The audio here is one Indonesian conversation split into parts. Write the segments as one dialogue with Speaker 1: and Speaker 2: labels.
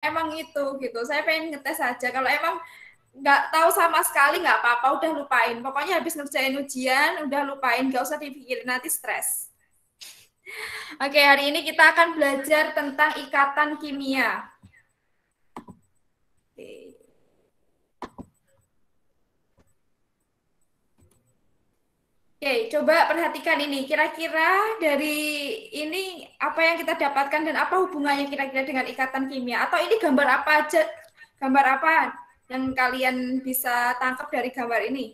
Speaker 1: emang itu gitu. Saya pengen ngetes aja. Kalau emang nggak tahu sama sekali nggak apa-apa, udah lupain. Pokoknya habis ngerjain ujian, udah lupain, nggak usah dipikirin nanti stres. Oke, hari ini kita akan belajar tentang ikatan kimia. Oke. Oke, coba perhatikan ini. Kira-kira dari ini apa yang kita dapatkan dan apa hubungannya kira-kira dengan ikatan kimia? Atau ini gambar apa aja? Gambar apa yang kalian bisa tangkap dari gambar ini?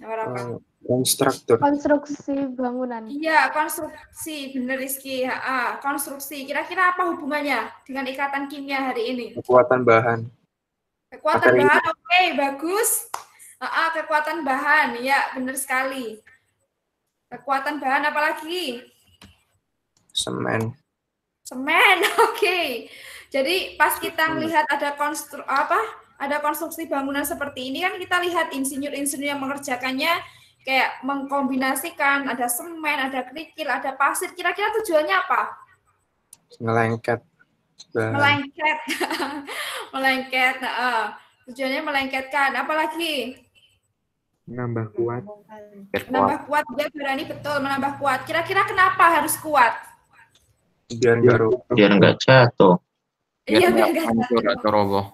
Speaker 1: Gambar apa?
Speaker 2: Konstruktor.
Speaker 3: Konstruksi bangunan.
Speaker 1: Iya, konstruksi. Bener, Rizky. Konstruksi. Kira-kira apa hubungannya dengan ikatan kimia hari ini?
Speaker 2: Kekuatan bahan.
Speaker 1: Kekuatan bahan, oke, bagus. Kekuatan bahan, ya benar sekali. Kekuatan bahan apalagi?
Speaker 2: Semen.
Speaker 1: Semen, oke. Jadi pas kita melihat ada konstruksi bangunan seperti ini kan kita lihat insinyur-insinyur yang mengerjakannya kayak mengkombinasikan ada semen, ada kerikil, ada pasir. Kira-kira tujuannya apa?
Speaker 2: Ngelengket.
Speaker 1: Melengket. Melengket. Tujuannya melengketkan. Apalagi?
Speaker 2: Menambah kuat.
Speaker 1: Menambah kuat, dia berani betul menambah kuat. Kira-kira kenapa harus kuat?
Speaker 2: Biar nggak
Speaker 4: jatuh.
Speaker 1: Iya, biar nggak
Speaker 4: hancur atau roboh.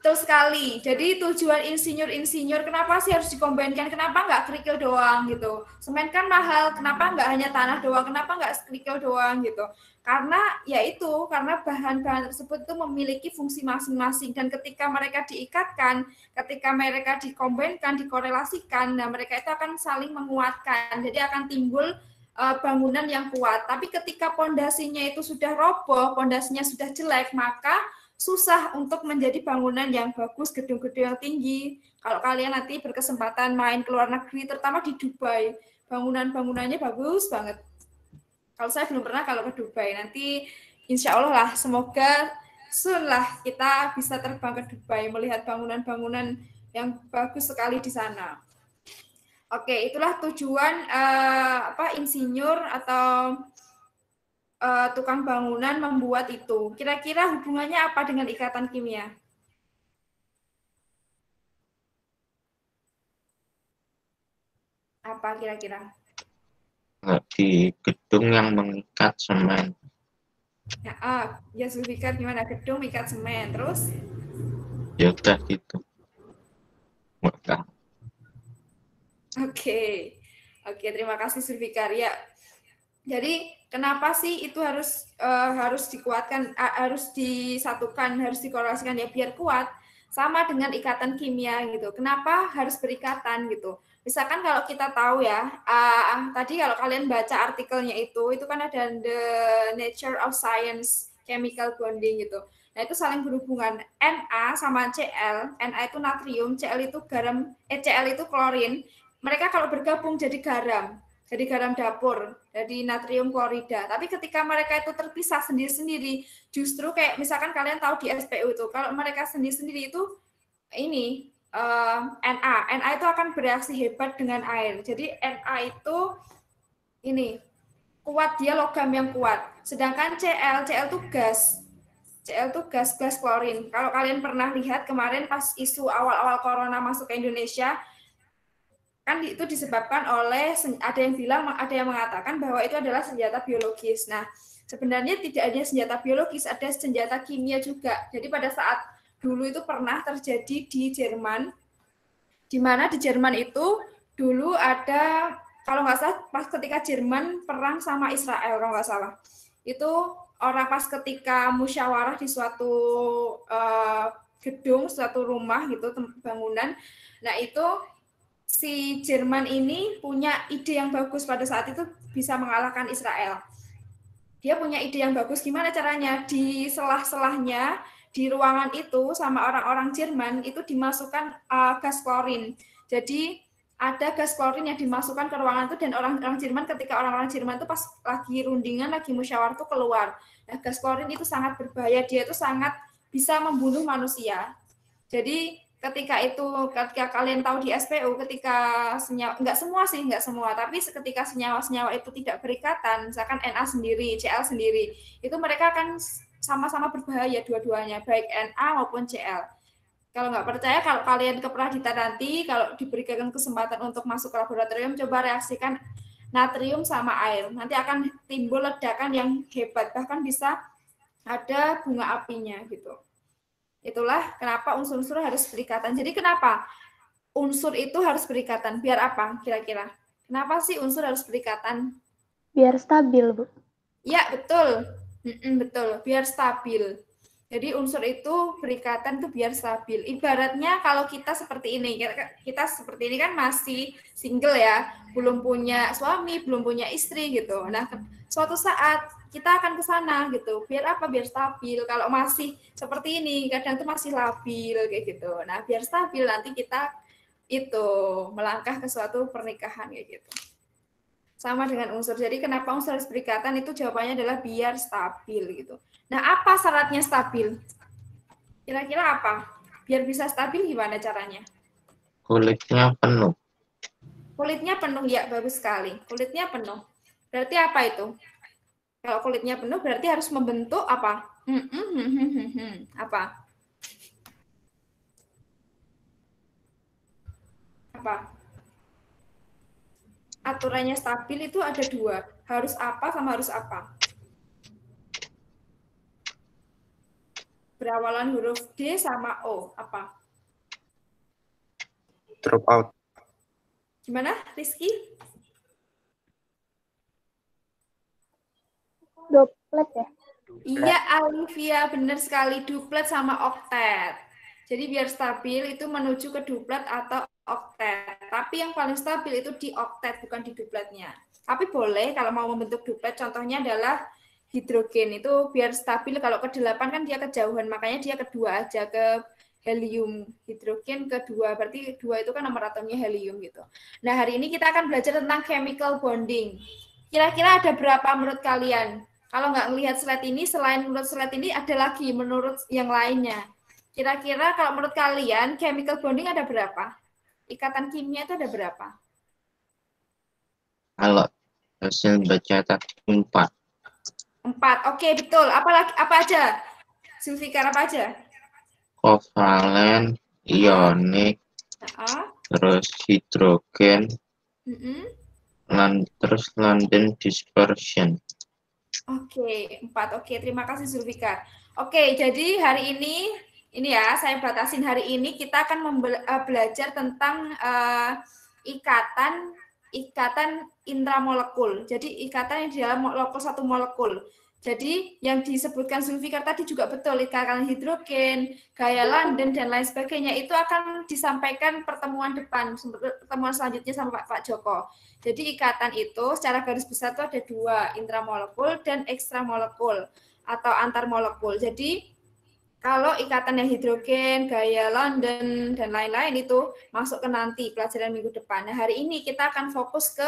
Speaker 1: Betul sekali. Jadi tujuan insinyur kenapa sih harus dikombinkan? Kenapa nggak kerikil doang gitu? Semen kan mahal. Kenapa nggak hanya tanah doang? Kenapa nggak kerikil doang gitu? Karena karena bahan-bahan tersebut itu memiliki fungsi masing-masing dan ketika mereka diikatkan, ketika mereka dikombinkan, dikorelasikan, nah mereka itu akan saling menguatkan. Jadi akan timbul bangunan yang kuat. Tapi ketika pondasinya itu sudah roboh, pondasinya sudah jelek, maka susah untuk menjadi bangunan yang bagus, gedung-gedung yang tinggi. Kalau kalian nanti berkesempatan main ke luar negeri, terutama di Dubai, bangunan-bangunannya bagus banget. Kalau saya belum pernah kalau ke Dubai, nanti insya Allah lah, semoga soon lah kita bisa terbang ke Dubai, melihat bangunan-bangunan yang bagus sekali di sana. Oke, itulah tujuan insinyur atau tukang bangunan membuat itu. Kira-kira hubungannya apa dengan ikatan kimia? Apa kira-kira?
Speaker 4: Di gedung yang mengikat semen.
Speaker 1: Ya Zulfikar gimana? Gedung mengikat semen, terus?
Speaker 4: Ya udah gitu.
Speaker 1: Oke, terima kasih Zulfikar. Ya, jadi kenapa sih itu harus dikuatkan, harus disatukan, harus dikorelasikan ya biar kuat sama dengan ikatan kimia gitu. Kenapa harus berikatan gitu? Misalkan kalau kita tahu ya, tadi kalau kalian baca artikelnya itu kan ada The Nature of Science Chemical Bonding gitu. Nah, itu saling berhubungan. Na sama Cl, Na itu natrium, Cl itu garam, Cl itu klorin. Mereka kalau bergabung jadi garam dapur, jadi natrium klorida. Tapi ketika mereka itu terpisah sendiri-sendiri, justru kayak misalkan kalian tahu di SPU itu, kalau mereka sendiri-sendiri itu ini Na itu akan bereaksi hebat dengan air. Jadi Na itu ini kuat, dia logam yang kuat. Sedangkan Cl itu gas. Cl itu gas klorin. Kalau kalian pernah lihat kemarin pas isu awal-awal corona masuk ke Indonesia, kan itu disebabkan oleh, ada yang mengatakan bahwa itu adalah senjata biologis. Nah, sebenarnya tidak ada senjata biologis, ada senjata kimia juga. Jadi pada saat dulu itu pernah terjadi di Jerman, di mana di Jerman itu dulu ada, kalau nggak salah pas ketika Jerman perang sama Israel, kalau nggak salah, itu orang pas ketika musyawarah di suatu gedung, suatu rumah gitu, bangunan, nah itu si Jerman ini punya ide yang bagus pada saat itu bisa mengalahkan Israel. Dia punya ide yang bagus, gimana caranya? Di selah-selahnya, di ruangan itu sama orang-orang Jerman itu dimasukkan gas klorin. Jadi ada gas klorin yang dimasukkan ke ruangan itu dan orang-orang Jerman, ketika orang-orang Jerman itu pas lagi rundingan, lagi musyawarah itu keluar. Nah, gas klorin itu sangat berbahaya, dia itu sangat bisa membunuh manusia. Jadi ketika kalian tahu di SPU, ketika senyawa, nggak semua, tapi ketika senyawa-senyawa itu tidak berikatan, misalkan Na sendiri, Cl sendiri, itu mereka akan sama-sama berbahaya dua-duanya, baik Na maupun Cl. Kalau nggak percaya, kalau kalian ke Pradita nanti, kalau diberikan kesempatan untuk masuk ke laboratorium, coba reaksikan natrium sama air. Nanti akan timbul ledakan yang hebat, bahkan bisa ada bunga apinya gitu. Itulah kenapa unsur-unsur harus berikatan. Jadi kenapa unsur itu harus berikatan? Biar apa kira-kira? Kenapa sih unsur harus berikatan?
Speaker 3: Biar stabil, Bu.
Speaker 1: Ya, betul. Betul, biar stabil. Jadi unsur itu berikatan tuh biar stabil. Ibaratnya kalau kita seperti ini kan masih single ya, belum punya suami, belum punya istri gitu. Nah, suatu saat kita akan ke sana gitu. Biar apa? Biar stabil. Kalau masih seperti ini, kadang tuh masih labil kayak gitu. Nah, biar stabil nanti kita itu melangkah ke suatu pernikahan kayak gitu. Sama dengan unsur. Jadi kenapa unsur harus berikatan itu jawabannya adalah biar stabil gitu. Nah, apa syaratnya stabil? Kira-kira apa? Biar bisa stabil gimana caranya?
Speaker 4: Kulitnya penuh.
Speaker 1: Kulitnya penuh, ya bagus sekali. Kulitnya penuh. Berarti apa itu? Kalau kulitnya penuh berarti harus membentuk apa? Apa? Apa? Aturannya stabil itu ada dua. Harus apa sama harus apa? Berawalan huruf D sama O. Apa?
Speaker 2: Drop out.
Speaker 1: Gimana, Rizky?
Speaker 3: Duplet ya?
Speaker 1: Iya, Alivia, benar sekali. Duplet sama oktet. Jadi biar stabil itu menuju ke duplet atau oktet. Tapi yang paling stabil itu di oktet, bukan di dupletnya. Tapi boleh kalau mau membentuk duplet, contohnya adalah hidrogen. Itu biar stabil, kalau ke-8 kan dia kejauhan, makanya dia kedua aja, ke helium. Hidrogen kedua, berarti 2 itu kan nomor atomnya helium gitu. Nah, hari ini kita akan belajar tentang chemical bonding. Kira-kira ada berapa menurut kalian? Kalau nggak melihat slide ini, selain menurut slide ini, ada lagi menurut yang lainnya. Kira-kira kalau menurut kalian, chemical bonding ada berapa? Ikatan kimia itu ada berapa?
Speaker 4: Kalau hasil baca tadi 4.
Speaker 1: 4. Oke, betul. Apa aja? Sulfikar apa aja?
Speaker 4: Kovalen, ionik, terus hidrogen, terus London dispersion.
Speaker 1: Oke, 4. Oke, terima kasih Zulfikar. Oke, jadi hari ini ya, saya batasin hari ini kita akan belajar tentang ikatan intramolekul. Jadi ikatan yang di dalam satu molekul. Jadi yang disebutkan Zulfikar tadi juga betul, ikatan hidrogen, gaya London dan lain sebagainya itu akan disampaikan pertemuan selanjutnya sama Pak Joko. Jadi ikatan itu secara garis besar itu ada 2, intramolekul dan ekstramolekul atau antar molekul. Jadi kalau ikatan yang hidrogen, gaya London, dan lain-lain itu masuk ke nanti pelajaran minggu depan. Nah, hari ini kita akan fokus ke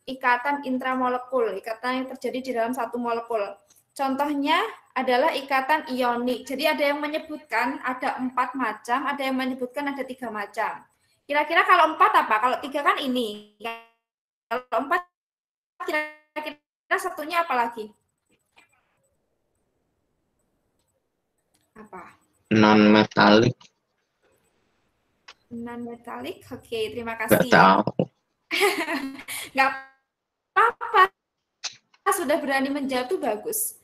Speaker 1: ikatan intramolekul, ikatan yang terjadi di dalam satu molekul. Contohnya adalah ikatan ionik. Jadi ada yang menyebutkan ada 4 macam, ada yang menyebutkan ada 3 macam. Kira-kira kalau 4 apa? Kalau 3 kan ini. Kalau 4 kira-kira satunya apa lagi? Apa?
Speaker 4: Non-metalik.
Speaker 1: Non-metalik? Oke, terima kasih.
Speaker 4: Nggak tahu.
Speaker 1: Nggak apa-apa. Sudah berani menjawab tuh bagus.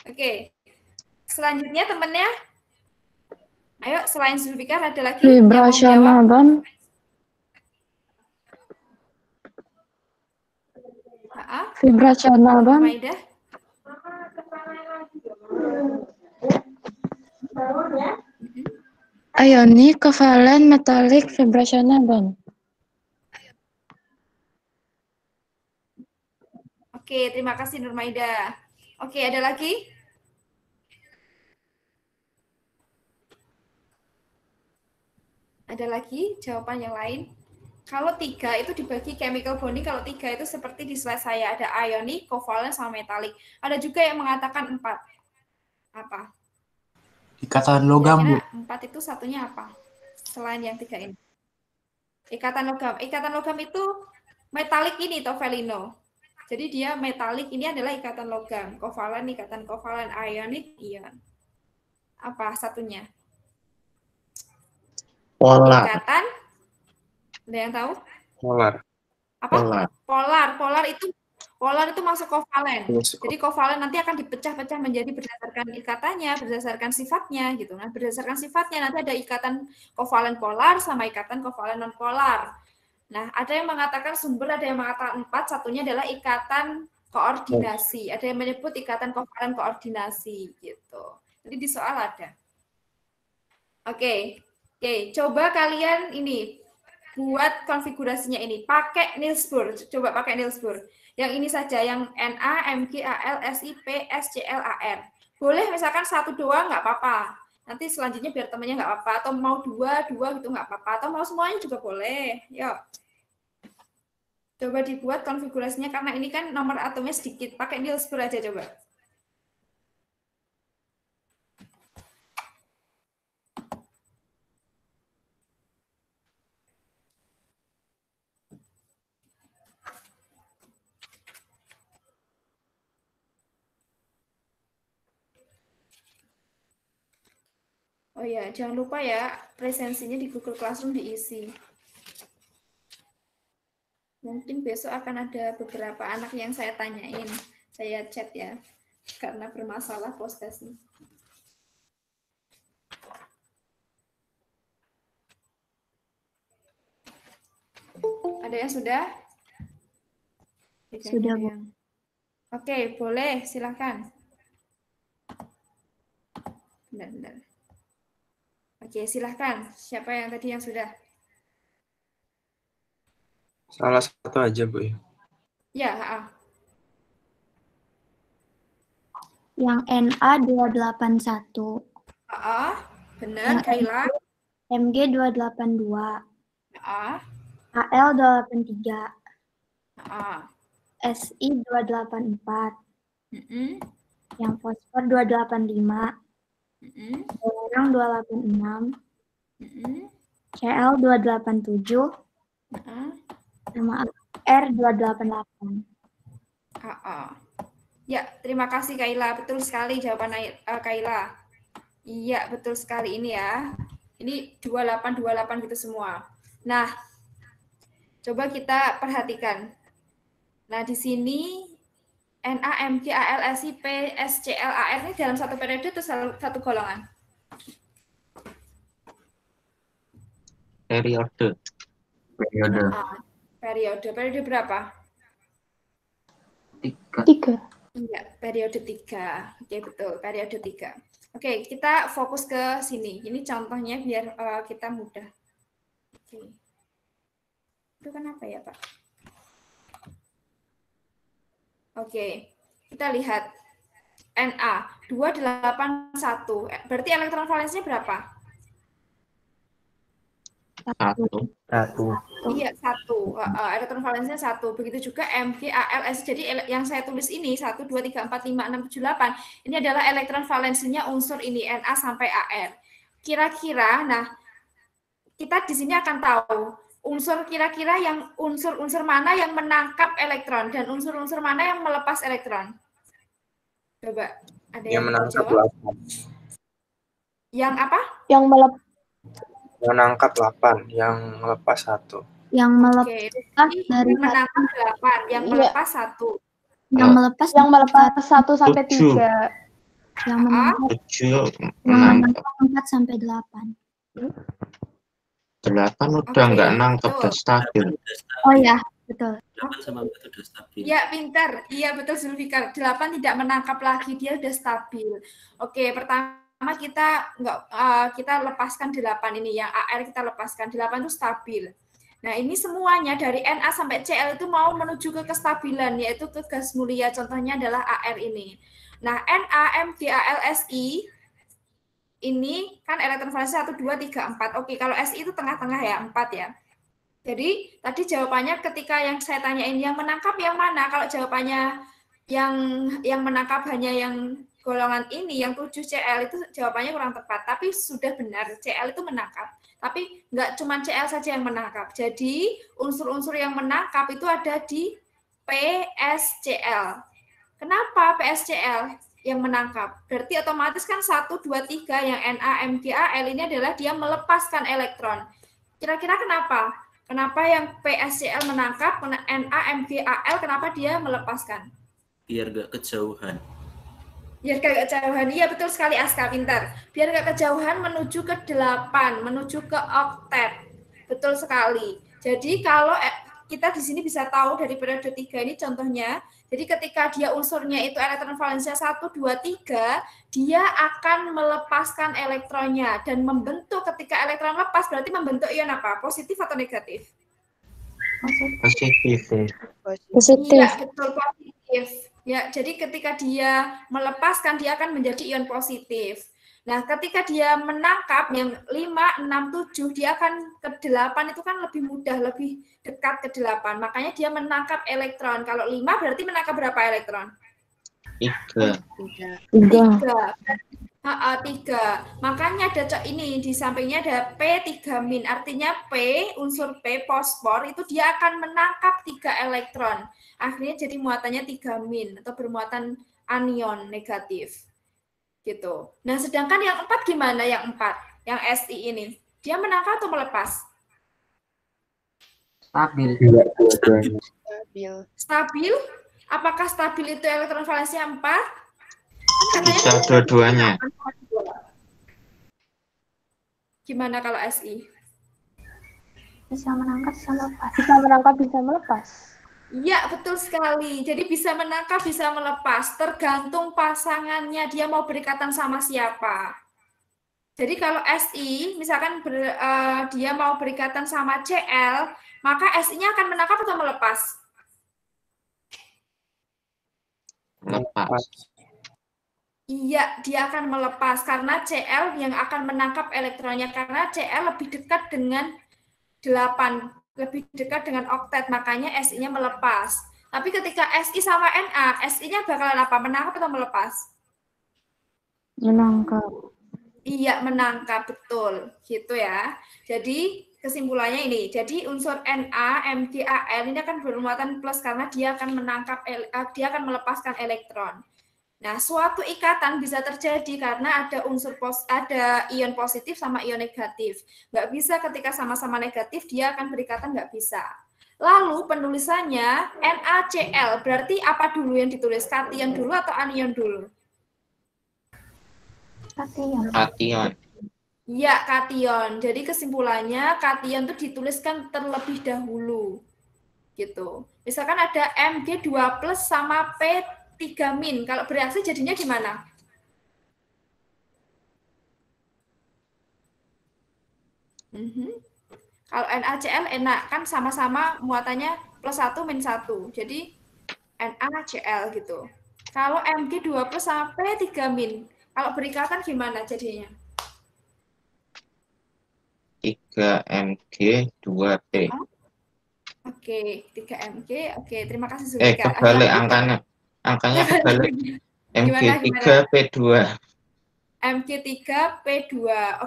Speaker 1: Oke. Selanjutnya temennya. Ayo, selain Zulfikar ada lagi yang mau jawab?
Speaker 3: Vibrasional bond.
Speaker 1: Maidah.
Speaker 3: Ionik, kovalen, metalik, vibrasional bond.
Speaker 1: Oke, terima kasih Nurmaida. Oke, ada lagi? Ada lagi jawaban yang lain? Kalau 3 itu dibagi chemical bonding, kalau 3 itu seperti di slide saya, ada ionik, kovalen, sama metalik. Ada juga yang mengatakan 4. Apa?
Speaker 2: Ikatan logam, Bu.
Speaker 1: 4 itu satunya apa? Selain yang 3 ini. Ikatan logam. Ikatan logam itu metalik ini, Tovelino. Jadi dia metalik ini adalah ikatan logam. Kovalen, ikatan kovalen, ionik, ion. Apa satunya?
Speaker 4: Polar.
Speaker 1: Ikatan. Ada yang tahu?
Speaker 2: Polar.
Speaker 1: Apa?
Speaker 4: Polar.
Speaker 1: Polar itu masuk kovalen. Jadi kovalen nanti akan dipecah-pecah menjadi berdasarkan ikatannya, berdasarkan sifatnya gitu. Nah, berdasarkan sifatnya nanti ada ikatan kovalen polar sama ikatan kovalen non polar. Nah, ada yang mengatakan sumber, ada yang mengatakan 4, satunya adalah ikatan koordinasi. Ada yang menyebut ikatan kovalen koordinasi gitu. Jadi di soal ada. Oke, coba kalian ini buat konfigurasinya ini. Pakai Niels Bohr. Coba pakai Niels Bohr. Yang ini saja, yang Na, Mg, Al, Sip, Scl, Ar. Boleh misalkan satu doang nggak apa-apa. Nanti selanjutnya biar temannya nggak apa-apa. Atau mau dua gitu nggak apa-apa. Atau mau semuanya juga boleh. Yuk. Coba dibuat konfigurasinya karena ini kan nomor atomnya sedikit. Pakai Niels Bohr aja coba. Oh ya, jangan lupa ya, presensinya di Google Classroom diisi. Mungkin besok akan ada beberapa anak yang saya tanyain, saya chat ya, karena bermasalah postasi. Ada yang sudah?
Speaker 3: Sudah, Bu.
Speaker 1: Oke, boleh, silakan. Bentar. Oke, silahkan. Siapa yang tadi yang sudah?
Speaker 2: Salah satu aja, Bu.
Speaker 1: Ya,
Speaker 3: Yang Na 281.
Speaker 1: Benar, Kaila.
Speaker 3: Mg 282. Al 283. Si 284. Yang fosfor 285. Barang 286. Cl 287. Sama R 288.
Speaker 1: Ya, terima kasih Kaila. Betul sekali jawaban Kaila. Iya, betul sekali ini ya. Ini 28 gitu semua. Nah, coba kita perhatikan. Nah, di sini Na, Mg, Al, Sip, Scl, Ar ini dalam satu periode atau satu golongan?
Speaker 4: Periode.
Speaker 1: Periode berapa?
Speaker 3: 3.
Speaker 1: Iya, periode 3. Oke, betul, periode 3. Oke, kita fokus ke sini. Ini contohnya biar kita mudah. Oke. Itu kenapa ya, Pak? Oke, kita lihat. Na, 281. Berarti elektron valensinya berapa?
Speaker 4: 1.
Speaker 1: Iya, 1. Elektron valensinya 1. Begitu juga Mg, Al, S. Jadi yang saya tulis ini 1, 2, 3, 4, 5, 6, 7, 8. Ini adalah elektron valensinya unsur ini Na sampai Ar. Kira-kira, nah kita di sini akan tahu unsur kira-kira yang unsur mana yang menangkap elektron dan unsur-unsur mana yang melepas elektron. Coba ada yang
Speaker 2: menangkap
Speaker 1: jawab?
Speaker 2: 8.
Speaker 1: Yang apa?
Speaker 3: Yang
Speaker 2: Menangkap 8, yang melepas 1.
Speaker 3: Yang melepas dari
Speaker 1: menangkap 8, yang melepas 1.
Speaker 3: Yang melepas 1 sampai 3. Yang menangkap 4 sampai 8.
Speaker 4: 8 udah nggak nangkep, udah stabil.
Speaker 3: Oh ya, betul.
Speaker 5: 8 sama 4 udah stabil.
Speaker 1: Ya, pintar. Iya, betul Zulfikar. 8 tidak menangkap lagi, dia udah stabil. Oke, pertama kita lepaskan 8 ini, yang Ar kita lepaskan. 8 itu stabil. Nah, ini semuanya dari Na sampai Cl itu mau menuju ke kestabilan, yaitu ke gas mulia. Contohnya adalah Ar ini. Nah, Na, Mg, Al, Si ini kan elektron valensi 1, 2, 3, 4. Oke, kalau Si itu tengah-tengah ya, 4 ya. Jadi, tadi jawabannya ketika yang saya tanyain yang menangkap yang mana? Kalau jawabannya yang menangkap hanya yang golongan ini, yang 7 Cl itu jawabannya kurang tepat. Tapi sudah benar, Cl itu menangkap. Tapi nggak cuma Cl saja yang menangkap. Jadi, unsur-unsur yang menangkap itu ada di PSCl. Kenapa PSCl? yang menangkap. Berarti otomatis kan 1, 2, 3 yang NaMgAl ini adalah dia melepaskan elektron. Kira-kira kenapa? Kenapa yang PSCl menangkap, NaMgAl kenapa dia melepaskan?
Speaker 5: Biar gak kejauhan.
Speaker 1: Biar gak kejauhan, iya betul sekali Aska, pintar. Biar gak kejauhan menuju ke 8, menuju ke oktet. Betul sekali. Jadi kalau kita di sini bisa tahu dari periode 3 ini contohnya, jadi ketika dia unsurnya itu elektron valensia 1, 2, 3, dia akan melepaskan elektronnya dan membentuk ketika elektron lepas berarti membentuk ion apa? Positif atau negatif?
Speaker 4: Positif.
Speaker 1: Iya, betul positif. Ya, jadi ketika dia melepaskan dia akan menjadi ion positif. Nah, ketika dia menangkap yang 5, 6, 7, dia akan ke 8 itu kan lebih mudah, lebih dekat ke 8. Makanya dia menangkap elektron. Kalau 5 berarti menangkap berapa elektron?
Speaker 4: 3.
Speaker 1: 3. 3. Makanya ada ini di sampingnya ada P3-. Artinya P, unsur P, fosfor, itu dia akan menangkap 3 elektron. Akhirnya jadi muatannya 3- atau bermuatan anion negatif. Gitu. Nah, sedangkan yang 4 gimana? Yang 4, yang Si ini. Dia menangkap atau melepas?
Speaker 6: Stabil.
Speaker 1: Stabil? Apakah stabil itu elektron valensia 4?
Speaker 4: Bisa dua-duanya.
Speaker 1: Gimana kalau Si?
Speaker 3: Bisa menangkap, bisa melepas. Bisa menangkap, bisa melepas.
Speaker 1: Iya, betul sekali. Jadi bisa menangkap, bisa melepas. Tergantung pasangannya, dia mau berikatan sama siapa. Jadi kalau Si, misalkan dia mau berikatan sama Cl, maka Si-nya akan menangkap atau melepas?
Speaker 4: Lepas.
Speaker 1: Iya, dia akan melepas karena Cl yang akan menangkap elektronnya karena Cl lebih dekat dengan 8, lebih dekat dengan oktet, makanya Si-nya melepas. Tapi ketika Si sama Na, Si-nya bakalan apa? Menangkap atau melepas?
Speaker 3: Menangkap.
Speaker 1: Iya, menangkap, betul. Gitu ya. Jadi kesimpulannya ini, jadi unsur NaMgAl ini akan bermuatan plus karena dia akan menangkap, dia akan melepaskan elektron. Nah, suatu ikatan bisa terjadi karena ada ada ion positif sama ion negatif. Nggak bisa ketika sama-sama negatif, dia akan berikatan, nggak bisa. Lalu penulisannya NaCl, berarti apa dulu yang ditulis? Kation dulu atau anion dulu?
Speaker 4: Kation.
Speaker 1: Iya, kation. Jadi kesimpulannya kation itu dituliskan terlebih dahulu. Gitu. Misalkan ada Mg2+ sama P3-. Kalau bereaksi jadinya gimana? Kalau NaCl enak, kan sama-sama muatannya +1 -1. Jadi NaCl gitu. Kalau Mg2+ sama P3-, kalau berikatan gimana jadinya?
Speaker 4: 3Mg 2P.
Speaker 1: Oke, 3Mg. Oke, terima kasih Zulika.
Speaker 4: Kebalik angkanya. Angkanya kebalik. Mg3 P2.
Speaker 1: Mg3 P2.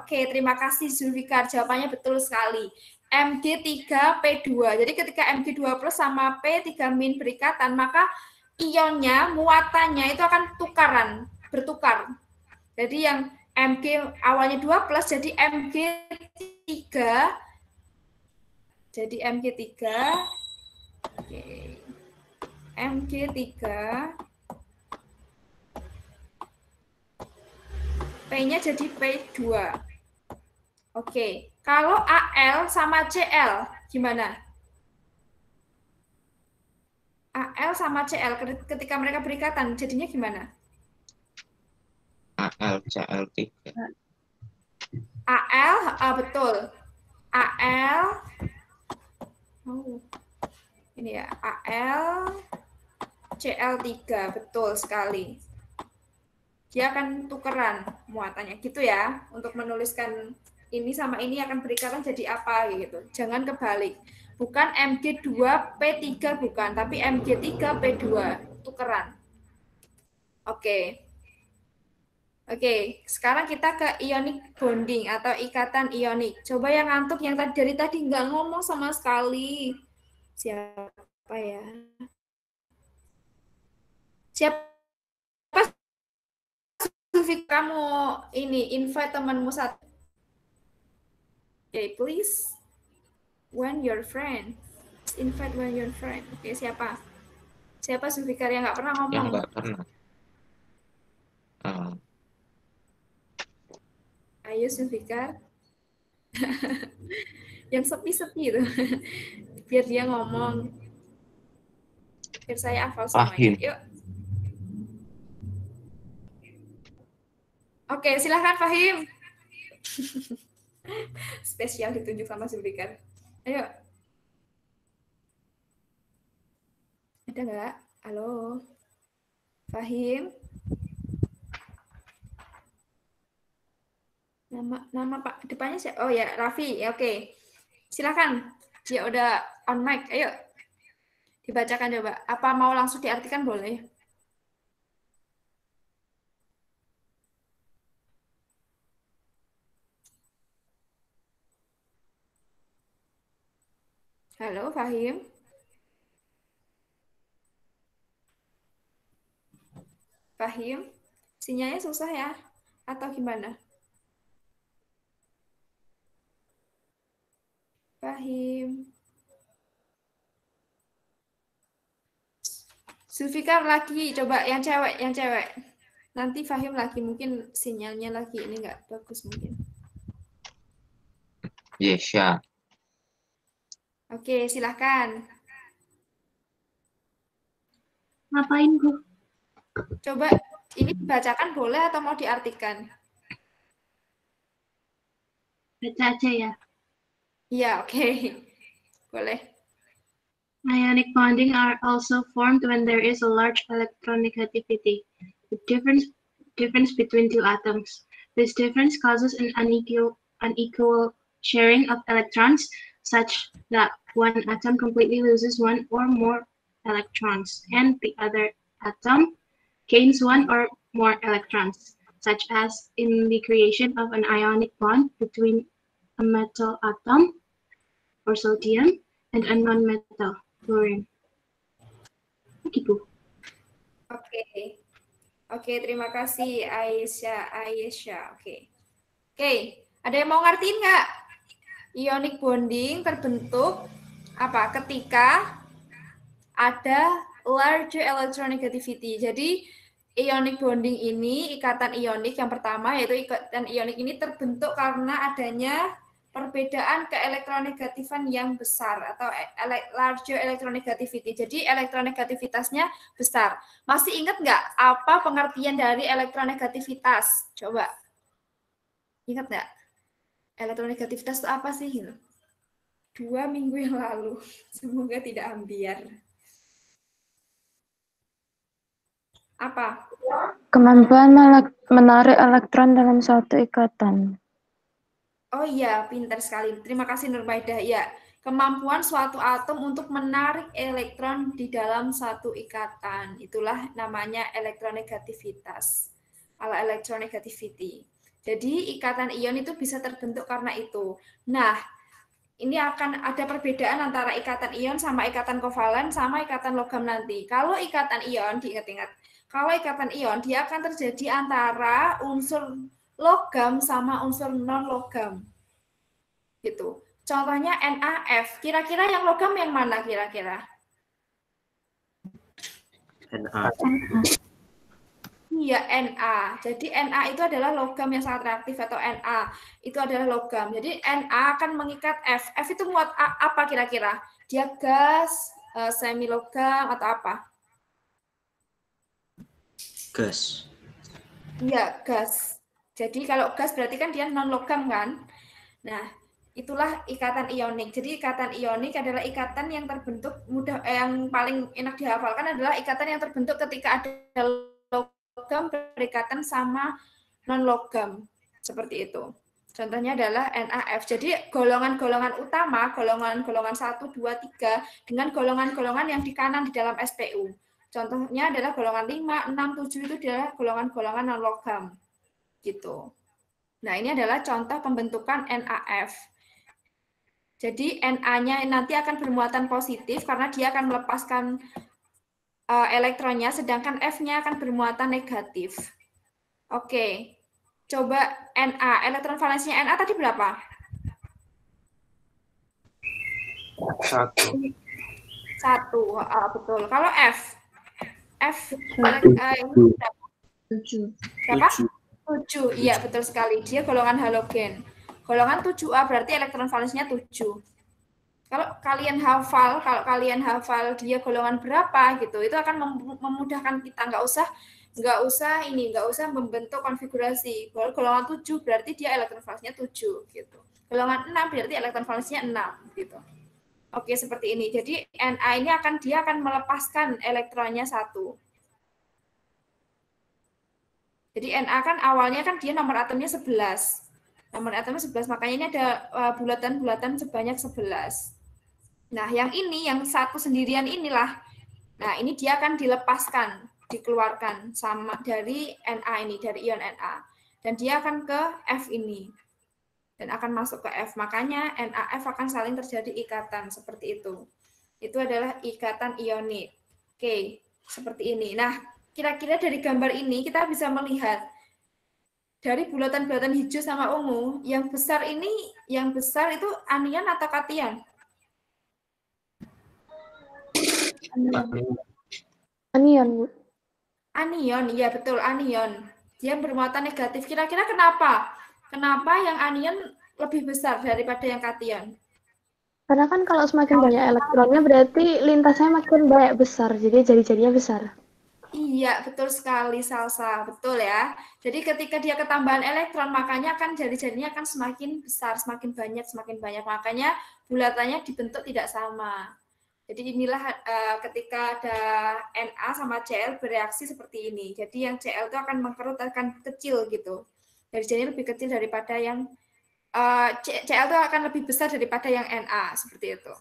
Speaker 1: Oke, terima kasih Zulfikar. Jawabannya betul sekali. Mg3 P2. Jadi ketika Mg2+ sama P3- berikatan, maka ionnya, muatannya itu akan bertukar. Jadi yang Mg awalnya 2+, jadi Mg3. Jadi Mg3. Oke. Mg3. P-nya jadi P2. Oke. Kalau Al sama Cl, gimana? Al sama Cl ketika mereka berikatan, jadinya gimana?
Speaker 4: Al Cl3.
Speaker 1: Al, betul. Al, ini ya, Al, Cl3, betul sekali. Dia akan tukeran muatannya, gitu ya. Untuk menuliskan ini sama ini akan berikatan jadi apa, gitu. Jangan kebalik. Bukan Mg2P3, bukan, tapi Mg3P2, tukeran. Oke. Oke, sekarang kita ke ionic bonding atau ikatan ionik. Coba yang ngantuk yang dari tadi nggak ngomong sama sekali. Siapa ya? Siapa kamu ini invite temanmu satu. Okay, please. When your friend. Invite when your friend. Oke, siapa? Siapa Zulfikar yang nggak pernah ngomong?
Speaker 4: Yang nggak pernah.
Speaker 1: Ayo Zulfikar. Yang sepi-sepi itu. Biar dia ngomong. Biar saya hafal semuanya.
Speaker 4: Fahim.
Speaker 1: Yuk. Oke, silahkan Fahim. Spesial ditunjuk sama Zulfikar. Ayo. Ada nggak? Halo. Fahim. Nama Pak depannya siapa? Oh ya, Raffi. Ya, oke. Silakan. Dia udah on mic. Ayo. Dibacakan coba. Apa mau langsung diartikan boleh? Halo, Fahim. Fahim, sinyalnya susah ya? Atau gimana? Fahim. Zulfikar lagi, coba yang cewek. Nanti Fahim lagi, mungkin sinyalnya lagi ini nggak bagus mungkin.
Speaker 4: Yesha.
Speaker 1: Oke, silahkan.
Speaker 3: Ngapain, Bu?
Speaker 1: Coba ini dibacakan boleh atau mau diartikan?
Speaker 3: Baca aja ya.
Speaker 1: Iya, oke. Boleh.
Speaker 3: Ionic bonding are also formed when there is a large electronegativity. The difference between two atoms. This difference causes an unequal sharing of electrons, such that one atom completely loses one or more electrons, and the other atom gains one or more electrons, such as in the creation of an ionic bond between a metal atom or sodium and a non-metal fluorine. Gitu.
Speaker 1: Oke, terima kasih Aisyah. Oke, ada yang mau ngertiin nggak? Ionic bonding terbentuk apa? Ketika ada large electronegativity. Jadi ionic bonding ini, ikatan ionik yang pertama yaitu ikatan ionik ini terbentuk karena adanya perbedaan keelektronegatifan yang besar atau large electronegativity. Jadi elektronegativitasnya besar. Masih ingat nggak apa pengertian dari elektronegativitas? Coba. Ingat nggak? Elektronegativitas itu apa sih? 2 minggu yang lalu. Semoga tidak ambiar. Apa?
Speaker 3: Kemampuan menarik elektron dalam suatu ikatan.
Speaker 1: Oh iya, pintar sekali. Terima kasih Nurmaidah. Ya, kemampuan suatu atom untuk menarik elektron di dalam satu ikatan. Itulah namanya elektronegativitas. Electronegativity. Jadi ikatan ion itu bisa terbentuk karena itu. Nah, ini akan ada perbedaan antara ikatan ion sama ikatan kovalen sama ikatan logam nanti. Kalau ikatan ion, diingat-ingat. Kalau ikatan ion, dia akan terjadi antara unsur logam sama unsur non-logam. Gitu. Contohnya NaF. Kira-kira yang logam yang mana kira-kira?
Speaker 5: Na.
Speaker 1: Iya, Na. Jadi Na itu adalah logam yang sangat reaktif atau Na. Itu adalah logam. Jadi Na akan mengikat F. F itu muat apa kira-kira? Dia gas, semi logam atau apa?
Speaker 5: Gas.
Speaker 1: Iya, gas. Jadi kalau gas berarti kan dia non logam kan? Nah, itulah ikatan ionik. Jadi ikatan ionik adalah ikatan yang terbentuk yang paling enak dihafalkan adalah ikatan yang terbentuk ketika ada logam berikatan sama non logam. Seperti itu. Contohnya adalah NaF. Jadi golongan-golongan utama, golongan-golongan 1, 2, 3 dengan golongan-golongan yang di kanan di dalam SPU. Contohnya adalah golongan 5, 6, 7 itu adalah golongan-golongan non logam. Gitu. Nah, ini adalah contoh pembentukan NaF. Jadi Na-nya nanti akan bermuatan positif karena dia akan melepaskan elektronnya, sedangkan F-nya akan bermuatan negatif. Oke. Coba Na, elektron valensinya Na tadi berapa?
Speaker 2: 1.
Speaker 1: 1, betul. Kalau F berapa? 7. Iya, betul sekali. Dia golongan halogen. Golongan 7A berarti elektron valensinya 7. Kalau kalian hafal dia golongan berapa gitu, itu akan memudahkan kita, nggak usah membentuk konfigurasi. Golongan 7 berarti dia elektron valensinya 7 gitu. Golongan 6 berarti elektron valensinya 6 gitu. Oke, seperti ini. Jadi Na ini dia akan melepaskan elektronnya 1. Jadi Na kan awalnya kan dia nomor atomnya 11. Nomor atomnya 11, makanya ini ada bulatan-bulatan sebanyak 11. Nah, yang ini, yang satu sendirian inilah. Nah, ini dia akan dilepaskan, dikeluarkan sama dari Na ini, dari ion Na. Dan dia akan ke F ini. Dan akan masuk ke F. Makanya NaF akan saling terjadi ikatan seperti itu. Itu adalah ikatan ionik. Oke, seperti ini. Nah, kira-kira dari gambar ini kita bisa melihat dari bulatan-bulatan hijau sama ungu, yang besar itu anion atau kation?
Speaker 3: Anion, Bu.
Speaker 1: Anion, iya betul, anion. Dia bermuatan negatif. Kira-kira kenapa? Kenapa yang anion lebih besar daripada yang kation?
Speaker 3: Karena kan kalau semakin banyak elektronnya berarti lintasnya makin banyak besar, jadi jari-jarinya besar.
Speaker 1: Iya, betul sekali, Salsa. Betul ya. Jadi ketika dia ketambahan elektron, makanya kan jari-jarinya akan semakin besar, semakin banyak. Makanya bulatannya dibentuk tidak sama. Jadi inilah ketika ada Na sama Cl bereaksi seperti ini. Jadi yang Cl itu akan mengkerut, akan kecil gitu. Jari-jarinya lebih kecil daripada yang Cl itu akan lebih besar daripada yang Na, seperti itu.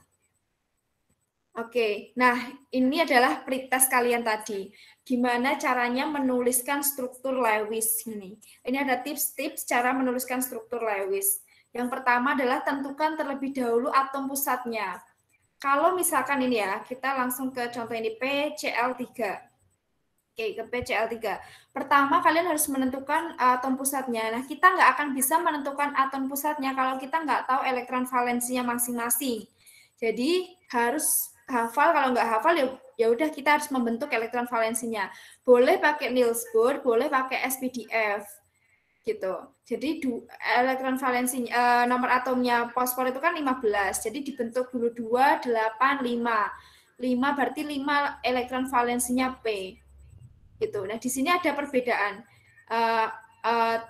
Speaker 1: Oke, nah ini adalah pretest kalian tadi. Gimana caranya menuliskan struktur Lewis ini? Ini ada tips-tips cara menuliskan struktur Lewis. Yang pertama adalah tentukan terlebih dahulu atom pusatnya. Kalau misalkan ini ya, kita langsung ke contoh ini PCl3. Oke, ke PCl3. Pertama kalian harus menentukan atom pusatnya. Nah, kita nggak akan bisa menentukan atom pusatnya kalau kita nggak tahu elektron valensinya masing-masing. Jadi harus hafal, kalau nggak hafal ya udah kita harus membentuk elektron valensinya. Boleh pakai Niels Bohr, boleh pakai SPDF gitu. Jadi elektron valensinya nomor atomnya fosfor itu kan 15. Jadi dibentuk dulu 2 8 5. 5 berarti 5 elektron valensinya P. Gitu. Nah, di sini ada perbedaan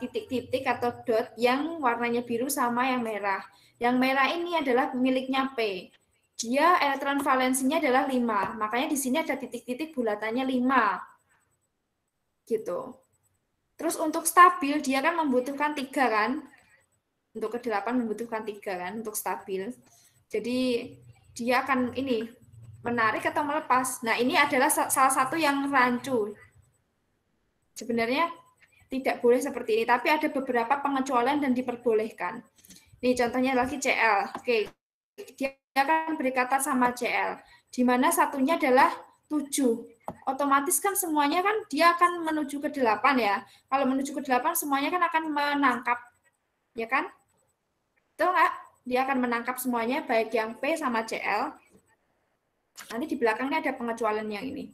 Speaker 1: titik-titik atau dot yang warnanya biru sama yang merah. Yang merah ini adalah miliknya P. Dia elektron valensinya adalah 5. Makanya di sini ada titik-titik bulatannya 5. Gitu. Terus untuk stabil dia kan membutuhkan 3 kan? Untuk ke-8 membutuhkan 3 kan untuk stabil. Jadi dia akan ini menarik atau melepas. Nah, ini adalah salah satu yang rancu. Sebenarnya tidak boleh seperti ini, tapi ada beberapa pengecualian dan diperbolehkan. Nih contohnya lagi Cl. Oke. Dia akan berikatan sama Cl, di mana satunya adalah 7. Otomatis kan semuanya kan dia akan menuju ke 8 ya. Kalau menuju ke 8 semuanya kan akan menangkap, ya kan? Betul nggak? Dia akan menangkap semuanya, baik yang P sama Cl. Nanti di belakangnya ada pengecualian yang ini.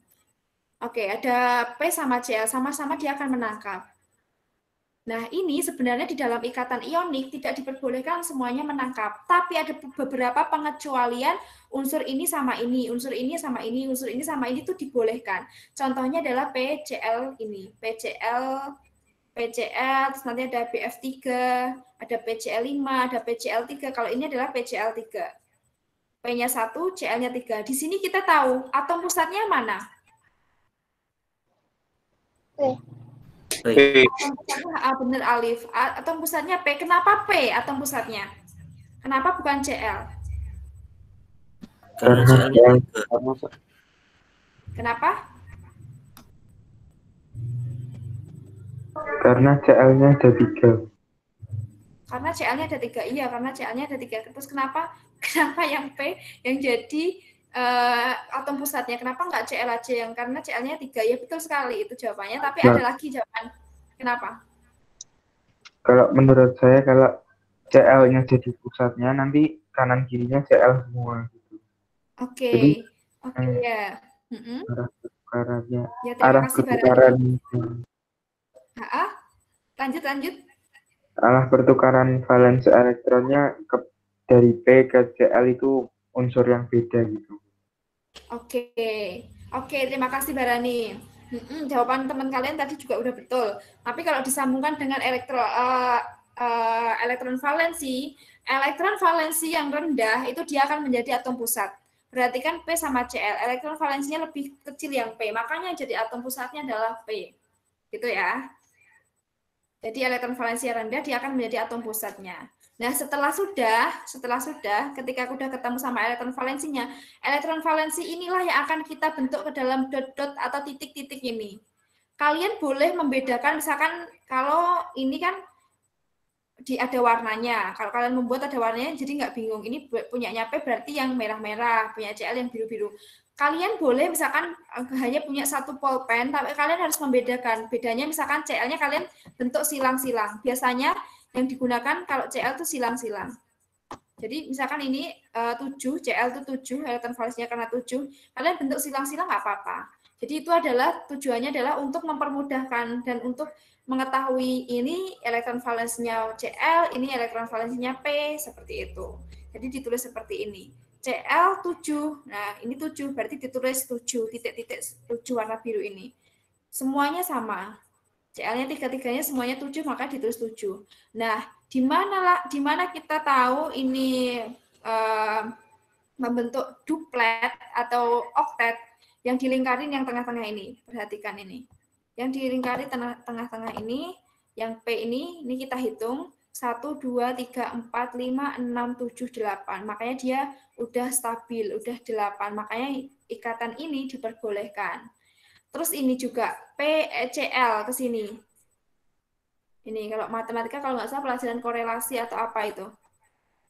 Speaker 1: Oke, ada P sama Cl, sama-sama dia akan menangkap. Nah, ini sebenarnya di dalam ikatan ionik tidak diperbolehkan semuanya menangkap, tapi ada beberapa pengecualian unsur ini sama ini, unsur ini sama ini, unsur ini sama ini itu dibolehkan. Contohnya adalah PCl ini, PCl, terus nanti ada BF3, ada PCl5, ada PCl3. Kalau ini adalah PCl3. P-nya 1, Cl-nya 3. Di sini kita tahu atom pusatnya mana? Atom pusatnya benar Alif. Atom pusatnya P. Kenapa P atom pusatnya? Kenapa bukan Cl? Kenapa?
Speaker 2: Karena Cl-nya ada 3.
Speaker 1: Karena Cl-nya ada 3. Iya, karena Cl-nya ada 3. Terus kenapa yang P yang jadi atom pusatnya? Kenapa nggak Cl aja yang karena Cl-nya 3? Ya betul sekali itu jawabannya. Tapi ada lagi jawaban. Kenapa?
Speaker 2: Kalau menurut saya kalau CL-nya jadi pusatnya nanti kanan kirinya CL semua gitu.
Speaker 1: Oke,
Speaker 2: Jadi
Speaker 1: oke ya. Mm-mm.
Speaker 2: arah pertukarannya
Speaker 1: Ya, terima
Speaker 2: arah
Speaker 1: kasih
Speaker 2: pertukaran
Speaker 1: Barani. Lanjut.
Speaker 2: arah pertukaran valensi elektronnya dari P ke CL itu unsur yang beda gitu.
Speaker 1: Oke, terima kasih Barani. Jawaban teman kalian tadi juga udah betul. Tapi kalau disambungkan dengan elektron valensi yang rendah itu dia akan menjadi atom pusat. Berarti kan P sama Cl, elektron valensinya lebih kecil yang P, makanya jadi atom pusatnya adalah P. Gitu ya. Jadi elektron valensi yang rendah dia akan menjadi atom pusatnya. Nah, setelah sudah, ketika udah ketemu sama elektron valensi inilah yang akan kita bentuk ke dalam dot-dot atau titik-titik ini. Kalian boleh membedakan, misalkan kalau ini kan ada warnanya. Kalau kalian membuat ada warnanya, jadi nggak bingung. Ini punyanya P berarti yang merah-merah, punya CL yang biru-biru. Kalian boleh misalkan hanya punya satu pulpen, tapi kalian harus membedakan. Bedanya misalkan CL-nya kalian bentuk silang-silang. Biasanya yang digunakan kalau CL itu silang-silang. Jadi misalkan ini 7, CL itu 7, elektron valensinya karena 7, kalian bentuk silang-silang nggak apa-apa. Jadi itu adalah tujuannya adalah untuk mempermudahkan dan untuk mengetahui ini elektron valensinya CL, ini elektron valensinya P, seperti itu. Jadi ditulis seperti ini. CL 7, nah ini 7, berarti ditulis 7, titik-titik 7 warna biru ini. Semuanya sama. CL-nya tiga-tiganya semuanya 7, maka ditulis 7. Nah, di mana kita tahu ini membentuk duplet atau oktet yang dilingkarin yang tengah-tengah ini. Perhatikan ini. Yang dilingkari tengah-tengah ini, yang P ini kita hitung 1, 2, 3, 4, 5, 6, 7, 8. Makanya dia udah stabil, udah 8. Makanya ikatan ini diperbolehkan. Terus ini juga PCL ke sini. Ini kalau matematika kalau nggak salah pelajaran korelasi atau apa itu.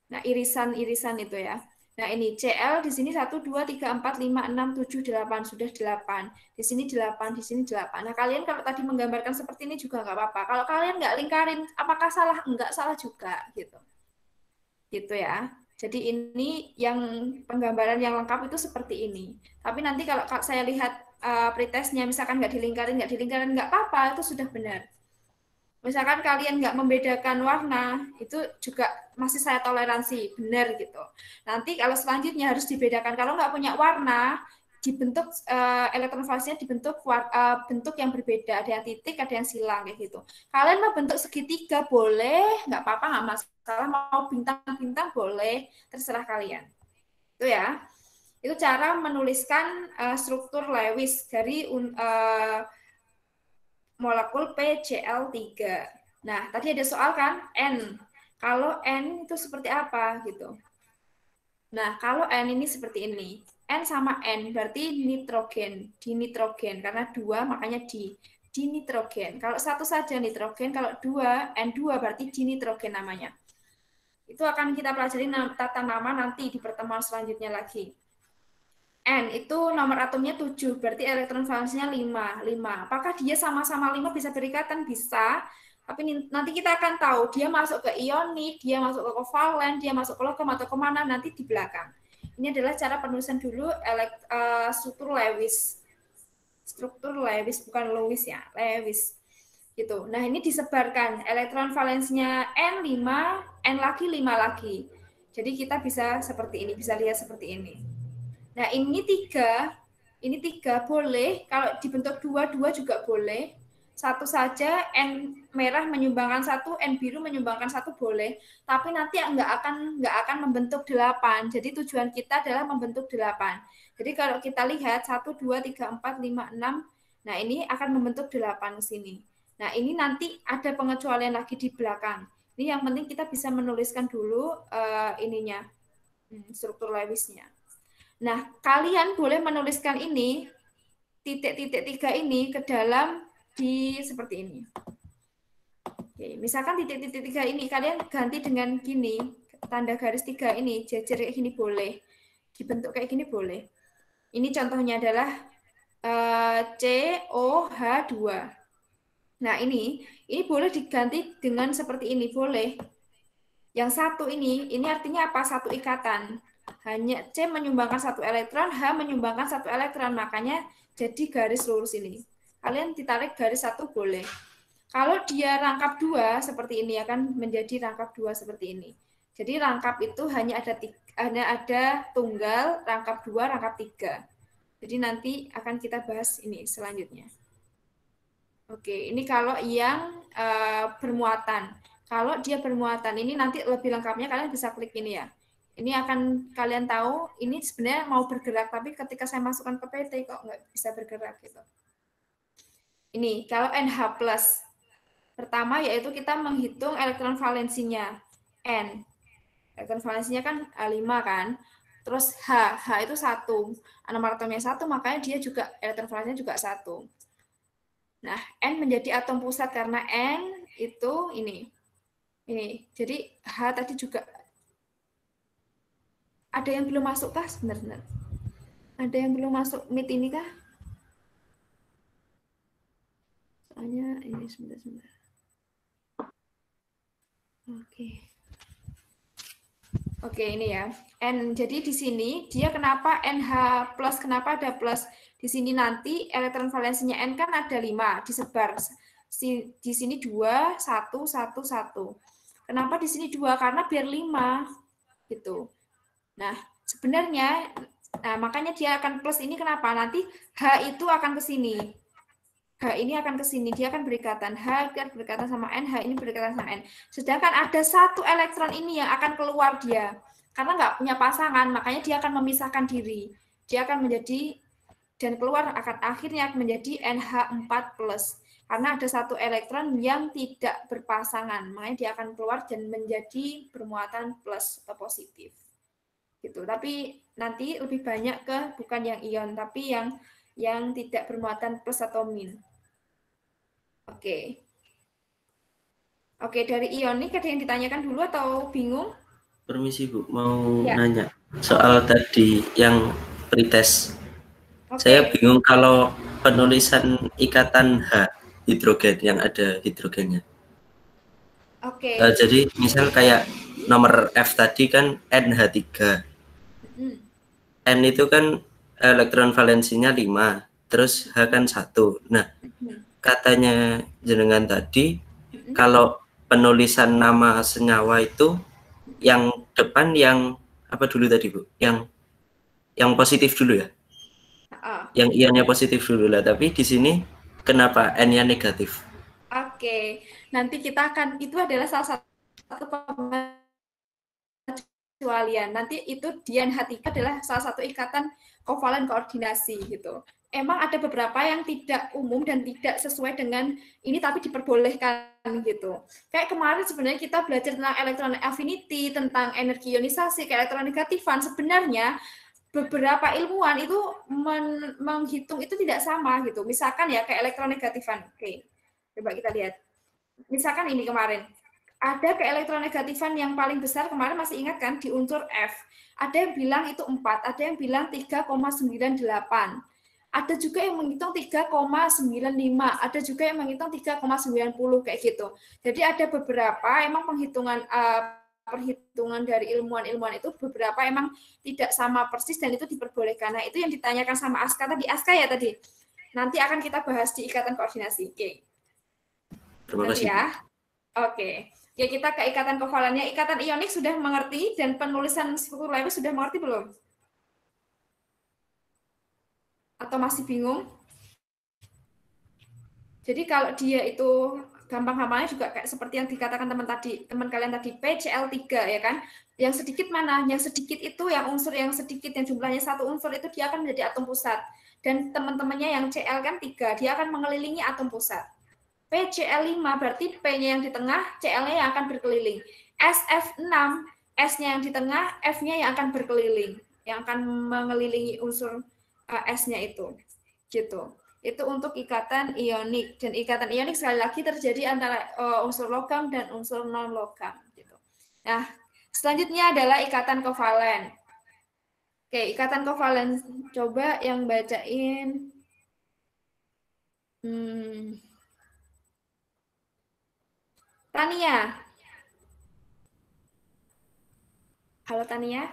Speaker 1: Nah, irisan-irisan itu ya. Nah, ini CL di sini 1, 2, 3, 4, 5, 6, 7, 8. Sudah 8. Di sini 8, di sini 8. Nah, kalian kalau tadi menggambarkan seperti ini juga nggak apa-apa. Kalau kalian nggak lingkarin, apakah salah? Nggak salah juga. Gitu ya. Jadi ini yang penggambaran yang lengkap itu seperti ini. Tapi nanti kalau saya lihat pretestnya, misalkan nggak dilingkarin, nggak apa-apa, itu sudah benar. Misalkan kalian nggak membedakan warna, itu juga masih saya toleransi, benar gitu. Nanti kalau selanjutnya harus dibedakan, kalau nggak punya warna, dibentuk elektron valensinya dibentuk bentuk yang berbeda, ada yang titik, ada yang silang kayak gitu. Kalian mau bentuk segitiga boleh, nggak apa-apa, nggak masalah. Mau bintang-bintang boleh, terserah kalian. Itu ya. Itu cara menuliskan struktur Lewis dari molekul PCl3. Nah, tadi ada soal kan, N. Kalau N itu seperti apa gitu. Nah, kalau N ini seperti ini. N sama N berarti nitrogen, dinitrogen. Karena 2 makanya dinitrogen. Kalau satu saja nitrogen, kalau 2, N2 berarti dinitrogen namanya. Itu akan kita pelajari tata nama nanti di pertemuan selanjutnya lagi. N itu nomor atomnya 7, berarti elektron valensinya 5. Apakah dia sama-sama 5 bisa berikatan? Bisa. Tapi nanti kita akan tahu dia masuk ke ionik, dia masuk ke kovalen, dia masuk ke logam atau kemana nanti di belakang. Ini adalah cara penulisan dulu struktur Lewis. Struktur Lewis, bukan Lewis ya, Lewis. Gitu. Nah, ini disebarkan. Elektron valensinya N5, N lagi, 5 lagi. Jadi kita bisa seperti ini, bisa lihat seperti ini. Nah, ini 3 boleh, kalau dibentuk 2 juga boleh. Satu saja, N merah menyumbangkan 1, N biru menyumbangkan 1 boleh, tapi nanti nggak akan membentuk 8. Jadi tujuan kita adalah membentuk 8. Jadi kalau kita lihat 1, 2, 3, 4, 5, 6, nah ini akan membentuk 8 di sini. Nah, ini nanti ada pengecualian lagi di belakang. Ini yang penting kita bisa menuliskan dulu ininya, struktur Lewisnya. Nah, kalian boleh menuliskan ini, titik-titik 3 ini ke dalam di seperti ini. Oke, misalkan titik-titik 3 ini kalian ganti dengan gini, tanda garis 3 ini, jejer kayak gini boleh. Dibentuk kayak gini boleh. Ini contohnya adalah COH2. Nah, ini boleh diganti dengan seperti ini, boleh. Yang satu ini artinya apa? Satu ikatan. Hanya C menyumbangkan satu elektron, H menyumbangkan satu elektron. Makanya jadi garis lurus ini. Kalian ditarik garis satu boleh. Kalau dia rangkap dua seperti ini akan menjadi rangkap dua seperti ini. Jadi rangkap itu hanya ada tunggal, rangkap dua, rangkap tiga. Jadi nanti akan kita bahas ini selanjutnya. Oke, ini kalau yang bermuatan. Kalau dia bermuatan, ini nanti lebih lengkapnya kalian bisa klik ini ya. Ini akan kalian tahu, ini sebenarnya mau bergerak, tapi ketika saya masukkan ke PT kok nggak bisa bergerak gitu. Ini, kalau NH+, pertama yaitu kita menghitung elektron valensinya, N. Elektron valensinya kan 5 kan, terus H itu 1. Nomor atomnya 1, makanya dia juga, elektron valensinya juga 1. Nah, N menjadi atom pusat karena N itu ini. Jadi H tadi juga ada yang belum masuk kah sebenarnya? Ada yang belum masuk meet ini kah? Soalnya ini sebentar. Oke, ini ya. N. Jadi di sini dia kenapa NH+, kenapa ada plus? Di sini nanti elektron valensinya N kan ada 5 disebar. Di sini 2, 1, 1, 1. Kenapa di sini 2? Karena biar 5 gitu. Nah, sebenarnya makanya dia akan plus ini kenapa? Nanti H itu akan ke sini. H ini akan ke sini, dia akan berikatan. H akan berikatan sama N, H ini berikatan sama N. Sedangkan ada satu elektron ini yang akan keluar dia. Karena nggak punya pasangan, makanya dia akan memisahkan diri. Dia akan menjadi, dan keluar akhirnya menjadi NH4+. Karena ada satu elektron yang tidak berpasangan, makanya dia akan keluar dan menjadi bermuatan plus atau positif. Gitu. Tapi nanti lebih banyak ke bukan yang ion, tapi yang tidak bermuatan plus atau min. Oke. Oke, dari ionik ada yang ditanyakan dulu atau bingung?
Speaker 5: Permisi Bu, mau
Speaker 1: Ya.
Speaker 5: nanya soal tadi yang pretest.
Speaker 1: Oke.
Speaker 5: Saya bingung kalau penulisan ikatan H hidrogen yang ada hidrogennya.
Speaker 1: Oke.
Speaker 5: Jadi misal kayak nomor F tadi kan NH3. N itu kan elektron valensinya 5, terus H kan 1. Nah, katanya jenengan tadi kalau penulisan nama senyawa itu yang depan yang apa dulu tadi Bu? Yang positif dulu ya? Yang ionnya positif dulu lah, tapi di sini kenapa N-nya negatif?
Speaker 1: Oke, nanti kita akan, itu adalah salah satu pengecualian. Nanti itu di NH3 adalah salah satu ikatan kovalen koordinasi gitu. Emang ada beberapa yang tidak umum dan tidak sesuai dengan ini, tapi diperbolehkan gitu. Kayak kemarin sebenarnya kita belajar tentang elektron affinity, tentang energi ionisasi, elektronegatifan. Sebenarnya beberapa ilmuwan itu menghitung itu tidak sama gitu. Misalkan ya kayak elektronegatifan. Oke, coba kita lihat. Misalkan ini kemarin ada keelektronegatifan yang paling besar kemarin masih ingat kan di unsur F. Ada yang bilang itu 4, ada yang bilang 3,98. Ada juga yang menghitung 3,95, ada juga yang menghitung 3,90 kayak gitu. Jadi ada beberapa emang perhitungan dari ilmuwan-ilmuwan itu beberapa emang tidak sama persis dan itu diperbolehkan. Nah, itu yang ditanyakan sama Aska tadi. Aska ya tadi. Nanti akan kita bahas di ikatan koordinasi. Oke.
Speaker 5: Terima kasih.
Speaker 1: Ya. Oke. Ya, kita ke ikatan kovalennya. Ikatan ionik sudah mengerti dan penulisan struktur Lewis sudah mengerti belum? Atau masih bingung? Jadi kalau dia itu gampang-gampangnya juga kayak seperti yang dikatakan teman kalian tadi, PCl3 ya kan? Yang sedikit mana? Yang sedikit itu yang unsur yang sedikit, yang jumlahnya satu unsur itu dia akan menjadi atom pusat. Dan teman-temannya yang Cl kan 3, dia akan mengelilingi atom pusat. PCl5 berarti P-nya yang di tengah, Cl-nya yang akan berkeliling. SF6, S-nya yang di tengah, F-nya yang akan berkeliling, yang akan mengelilingi unsur S-nya itu. Gitu. Itu untuk ikatan ionik. Dan ikatan ionik sekali lagi terjadi antara unsur logam dan unsur non-logam. Gitu. Nah, selanjutnya adalah ikatan kovalen. Oke, ikatan kovalen. Coba yang bacain. Tania. Halo Tania.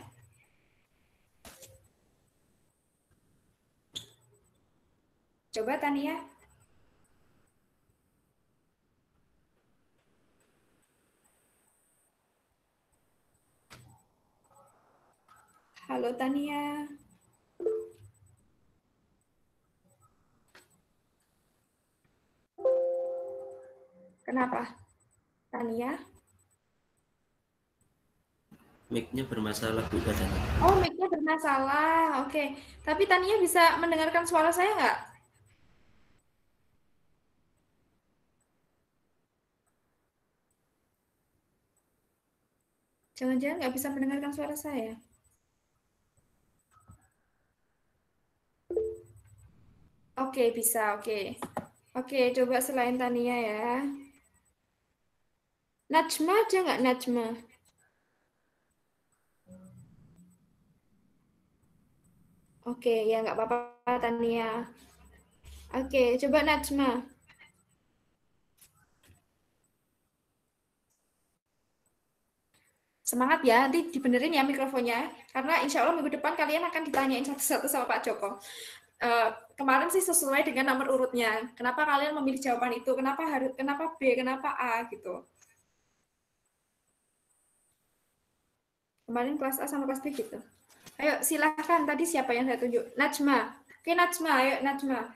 Speaker 1: Coba Tania. Halo Tania. Kenapa? Tania?
Speaker 5: Mic-nya bermasalah Bu katanya.
Speaker 1: Oh, mic-nya bermasalah. Oke. Tapi Tania bisa mendengarkan suara saya nggak? Jangan-jangan nggak bisa mendengarkan suara saya. Oke, bisa. Oke. Oke, coba selain Tania ya. Najma aja nggak Najma? Oke, ya nggak apa-apa Tania. Oke, coba Najma. Semangat ya, nanti dibenerin ya mikrofonnya. Karena insya Allah minggu depan kalian akan ditanyain satu-satu sama Pak Joko. Kemarin sih sesuai dengan nomor urutnya. Kenapa kalian memilih jawaban itu? Kenapa B? Kenapa A? Gitu. Kemarin kelas A sama kelas B gitu. Ayo silahkan. Tadi siapa yang saya tunjuk? Najma. Oke Najma, ayo Najma.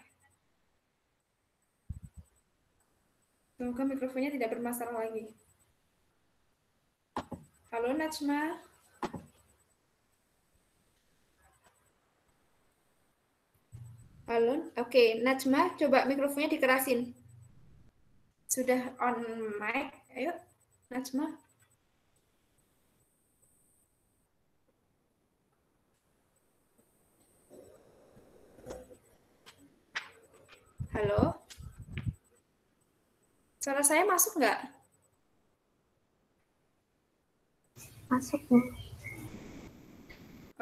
Speaker 1: Semoga mikrofonnya tidak bermasalah lagi. Halo Najma. Halo, oke Najma, coba mikrofonnya dikerasin. Sudah on mic, ayo Najma. Halo. Suara saya masuk nggak?
Speaker 3: Masuk, Bu.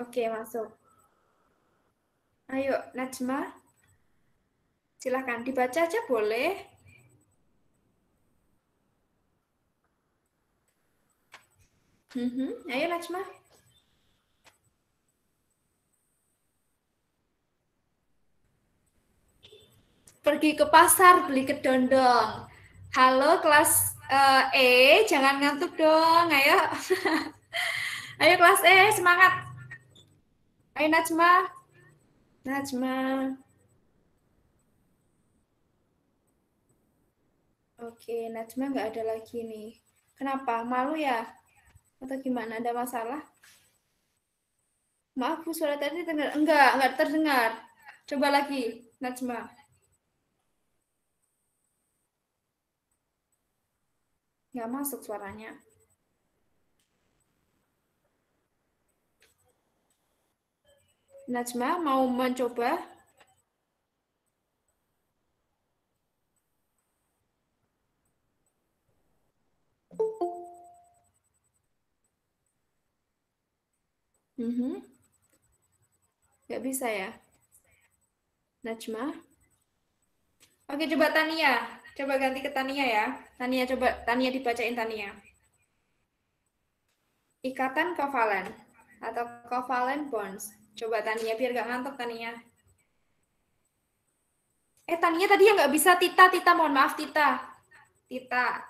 Speaker 1: Oke, masuk. Ayo, Najma. Silahkan, dibaca aja boleh. Ayo, Najma. Pergi ke pasar, beli kedondong. Halo, kelas E, jangan ngantuk dong. Ayo. Ayo, kelas E, semangat. Ayo, Najma. Najma. Oke, Najma nggak ada lagi nih. Kenapa? Malu ya? Atau gimana? Ada masalah? Maaf, Bu, suara tadi terdengar. Enggak terdengar. Coba lagi, Najma. Nggak masuk suaranya. Najma, mau mencoba? Nggak bisa ya? Najma? Oke, coba Tania. Coba ganti ke Tania ya. Tania, coba. Tania dibacain Tania. Ikatan kovalen atau covalent bonds. Coba Tania, biar nggak ngantuk Tania. Tania tadi yang nggak bisa Tita. Tita, mohon maaf Tita. Tita.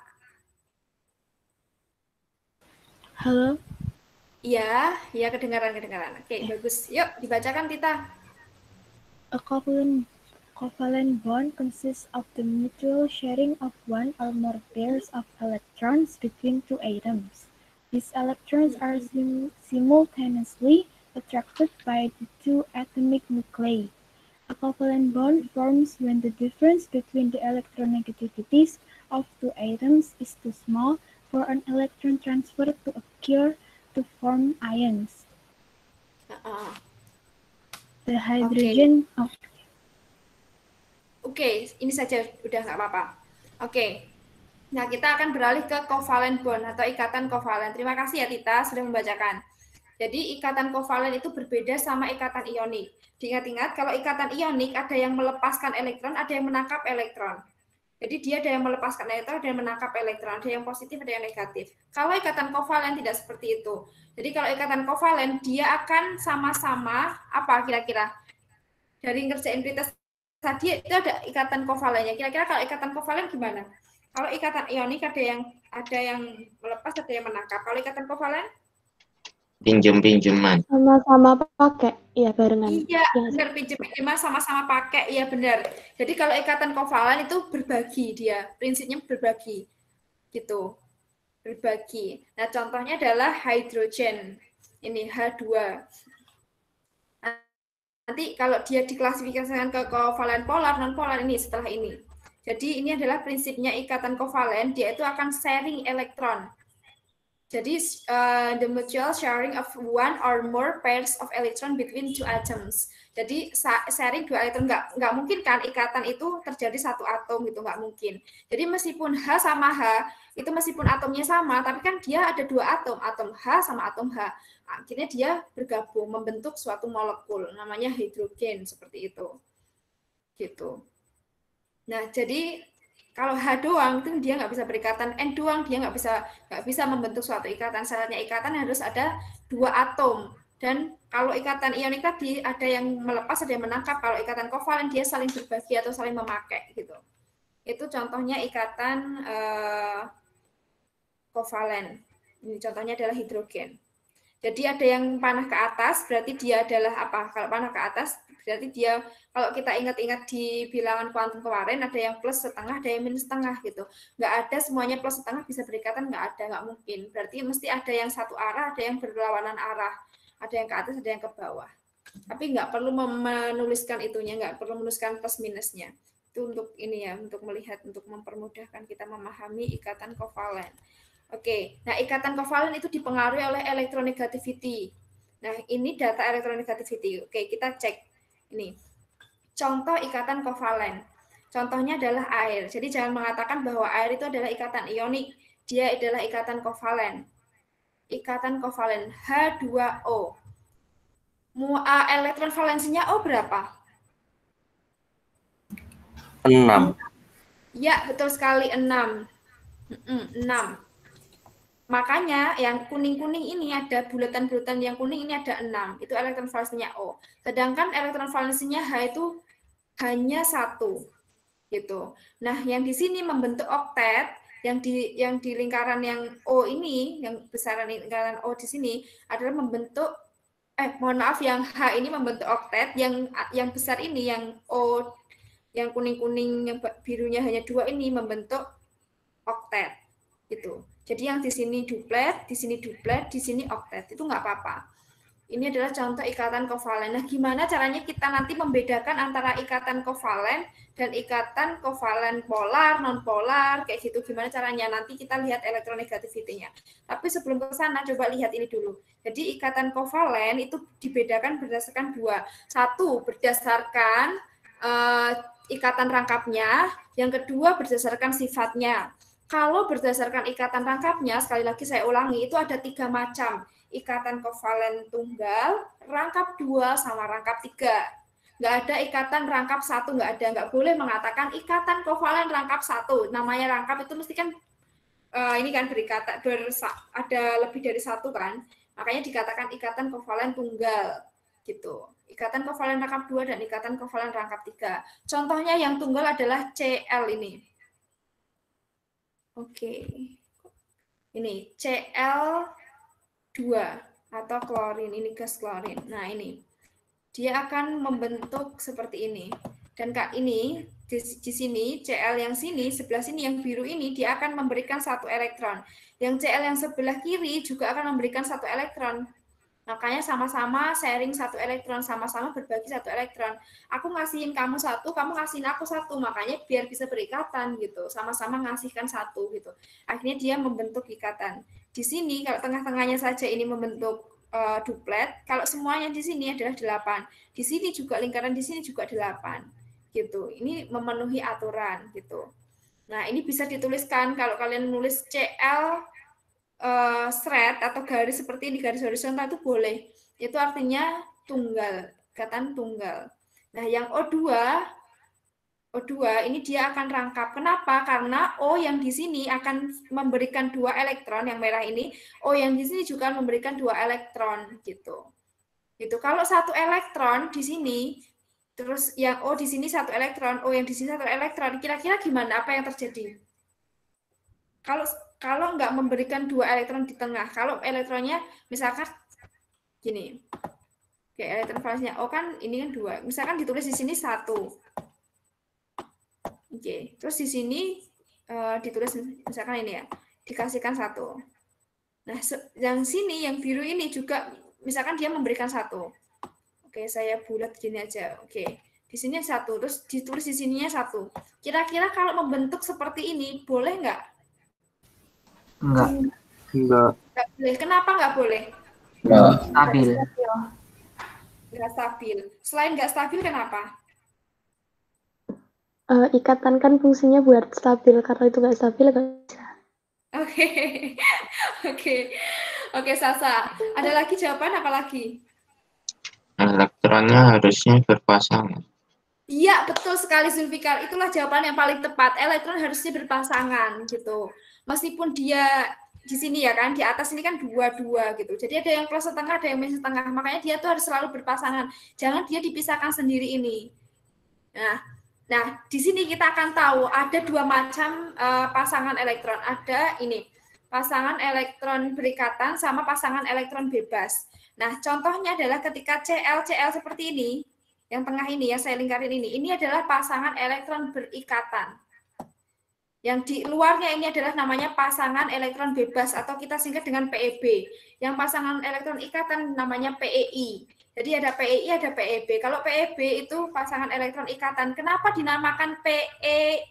Speaker 3: Halo.
Speaker 1: Iya, ya kedengaran. Oke, bagus. Yuk, dibacakan Tita.
Speaker 6: A covalent bond consists of the mutual sharing of one or more pairs of electrons between two atoms. These electrons are simultaneously attracted by the two atomic nuclei. A covalent bond forms when the difference between the electronegativities of two atoms is too small for an electron transfer to occur to form ions. The hydrogen
Speaker 1: Oke, ini saja udah nggak apa-apa. Oke. Nah, kita akan beralih ke covalent bond atau ikatan kovalen. Terima kasih ya Tita sudah membacakan. Jadi ikatan kovalen itu berbeda sama ikatan ionik. Diingat-ingat kalau ikatan ionik ada yang melepaskan elektron, ada yang menangkap elektron. Jadi dia ada yang melepaskan elektron, ada yang menangkap elektron, ada yang positif, ada yang negatif. Kalau ikatan kovalen tidak seperti itu. Jadi kalau ikatan kovalen dia akan sama-sama apa kira-kira? Dari ngerjain pretest tadi itu ada ikatan kovalennya. Kira-kira kalau ikatan kovalen gimana? Kalau ikatan ionik ada yang melepas, ada yang menangkap. Kalau ikatan kovalen?
Speaker 4: Pinjem-pinjeman.
Speaker 6: Sama-sama pakai, iya barengan.
Speaker 1: Iya, benar, pinjem-pinjeman sama-sama pakai, iya benar. Jadi kalau ikatan kovalen itu berbagi dia, prinsipnya berbagi, gitu, berbagi. Nah contohnya adalah hidrogen, ini H2. Nanti kalau dia diklasifikasikan ke kovalen polar, non polar ini setelah ini. Jadi ini adalah prinsipnya ikatan kovalen, dia itu akan sharing elektron. Jadi the mutual sharing of one or more pairs of electron between two atoms. Jadi sharing dua elektron, nggak mungkin kan ikatan itu terjadi satu atom gitu, nggak mungkin. Jadi meskipun H sama H itu meskipun atomnya sama, tapi kan dia ada dua atom, atom H sama atom H. Akhirnya dia bergabung membentuk suatu molekul, namanya hidrogen seperti itu. Gitu. Nah jadi kalau H doang itu dia nggak bisa berikatan, N doang dia nggak bisa membentuk suatu ikatan. Syaratnya ikatan harus ada dua atom. Dan kalau ikatan ionik tadi ada yang melepas, ada yang menangkap. Kalau ikatan kovalen dia saling berbagi atau saling memakai gitu. Itu contohnya ikatan kovalen. Ini contohnya adalah hidrogen. Jadi ada yang panah ke atas, berarti dia adalah apa? Kalau panah ke atas, berarti dia, kalau kita ingat-ingat di bilangan kuantum kemarin, ada yang plus setengah, ada yang minus setengah gitu. Nggak ada semuanya plus setengah bisa berikatan, nggak mungkin. Berarti mesti ada yang satu arah, ada yang berlawanan arah. Ada yang ke atas, ada yang ke bawah. Tapi nggak perlu menuliskan itunya, nggak perlu menuliskan plus minusnya. Itu untuk ini ya, untuk melihat, untuk mempermudahkan kita memahami ikatan kovalen. Oke, nah ikatan kovalen itu dipengaruhi oleh electronegativity. Nah, ini data electronegativity. Oke, kita cek. Ini. Contoh ikatan kovalen. Contohnya adalah air. Jadi jangan mengatakan bahwa air itu adalah ikatan ionik. Dia adalah ikatan kovalen. Ikatan kovalen H2O. Elektron valensinya O berapa?
Speaker 5: 6.
Speaker 1: Ya, betul sekali 6. 6. Makanya yang kuning-kuning ini ada bulatan-bulatan yang kuning ini ada 6. Itu elektron valensinya O. Sedangkan elektron valensinya H itu hanya 1. Gitu. Nah, yang di sini membentuk oktet, yang di lingkaran yang O ini, yang besaran lingkaran O di sini adalah membentuk yang H ini membentuk oktet, yang besar ini yang O yang kuning-kuning yang birunya hanya 2 ini membentuk oktet. Gitu. Jadi yang di sini duplet, di sini duplet, di sini oktet. Itu nggak apa-apa. Ini adalah contoh ikatan kovalen. Nah, gimana caranya kita nanti membedakan antara ikatan kovalen dan ikatan kovalen polar, non-polar, kayak gitu. Gimana caranya? Nanti kita lihat elektronegativity-nya. Tapi sebelum ke sana, coba lihat ini dulu. Jadi ikatan kovalen itu dibedakan berdasarkan dua. Satu, berdasarkan ikatan rangkapnya. Yang kedua, berdasarkan sifatnya. Kalau berdasarkan ikatan rangkapnya, sekali lagi saya ulangi, itu ada 3 macam. Ikatan kovalen tunggal, rangkap 2, sama rangkap 3. Nggak ada ikatan rangkap 1, nggak ada. Nggak boleh mengatakan ikatan kovalen rangkap 1. Namanya rangkap itu mesti kan, ini kan berikatan, ada lebih dari 1 kan. Makanya dikatakan ikatan kovalen tunggal. Gitu. Ikatan kovalen rangkap 2 dan ikatan kovalen rangkap 3. Contohnya yang tunggal adalah Cl ini. Oke, ini Cl2 atau klorin, ini gas klorin. Nah ini, dia akan membentuk seperti ini. Dan Kak ini, di sini, Cl yang sini, sebelah sini yang biru ini, dia akan memberikan 1 elektron. Yang Cl yang sebelah kiri juga akan memberikan 1 elektron. Makanya sama-sama sharing 1 elektron, sama-sama berbagi 1 elektron. Aku ngasihin kamu 1, kamu ngasihin aku 1, makanya biar bisa berikatan gitu, sama-sama ngasihkan 1 gitu. Akhirnya dia membentuk ikatan. Di sini kalau tengah-tengahnya saja ini membentuk duplet, kalau semuanya di sini adalah 8. Di sini juga lingkaran di sini juga 8 gitu. Ini memenuhi aturan gitu. Nah, ini bisa dituliskan kalau kalian nulis Cl thread atau garis seperti ini, garis horizontal itu boleh. Itu artinya tunggal, ikatan tunggal. Nah, yang O2 O2 ini dia akan rangkap. Kenapa? Karena O yang di sini akan memberikan 2 elektron yang merah ini, O yang di sini juga memberikan 2 elektron gitu. Gitu. Kalau 1 elektron di sini, terus yang O di sini 1 elektron, O yang di sini 1 elektron, kira-kira gimana? Apa yang terjadi? Kalau nggak memberikan 2 elektron di tengah, kalau elektronnya misalkan gini, oke, elektron valensinya O kan ini kan 2, misalkan ditulis di sini 1. Oke, terus di sini ditulis misalkan ini ya, dikasihkan 1. Nah, yang sini, yang biru ini juga misalkan dia memberikan 1. Oke, saya bulat gini aja. Oke, di sini 1, terus ditulis di sininya 1. Kira-kira kalau membentuk seperti ini, boleh nggak?
Speaker 2: Enggak.
Speaker 1: Nggak boleh. Kenapa nggak boleh?
Speaker 2: Nggak stabil.
Speaker 1: Nggak stabil. Selain nggak stabil, kenapa?
Speaker 7: Ikatan kan fungsinya buat stabil, karena itu nggak stabil nggak bisa.
Speaker 1: Oke, Sasa. Ada lagi jawaban apa lagi?
Speaker 4: Elektronnya harusnya berpasangan.
Speaker 1: Iya, betul sekali Zulfikar. Itulah jawaban yang paling tepat. Elektron harusnya berpasangan gitu. Meskipun dia di sini ya kan, di atas ini kan 2-2 gitu. Jadi ada yang plus setengah, ada yang minus setengah. Makanya dia tuh harus selalu berpasangan. Jangan dia dipisahkan sendiri ini. Nah, di sini kita akan tahu ada 2 macam pasangan elektron. Ada ini, pasangan elektron berikatan sama pasangan elektron bebas. Nah, contohnya adalah ketika Cl seperti ini, yang tengah ini ya, saya lingkarin ini adalah pasangan elektron berikatan. Yang di luarnya ini adalah namanya pasangan elektron bebas atau kita singkat dengan PEB. Yang pasangan elektron ikatan namanya PEI. Jadi ada PEI, ada PEB. Kalau PEB itu pasangan elektron ikatan. Kenapa dinamakan PEI?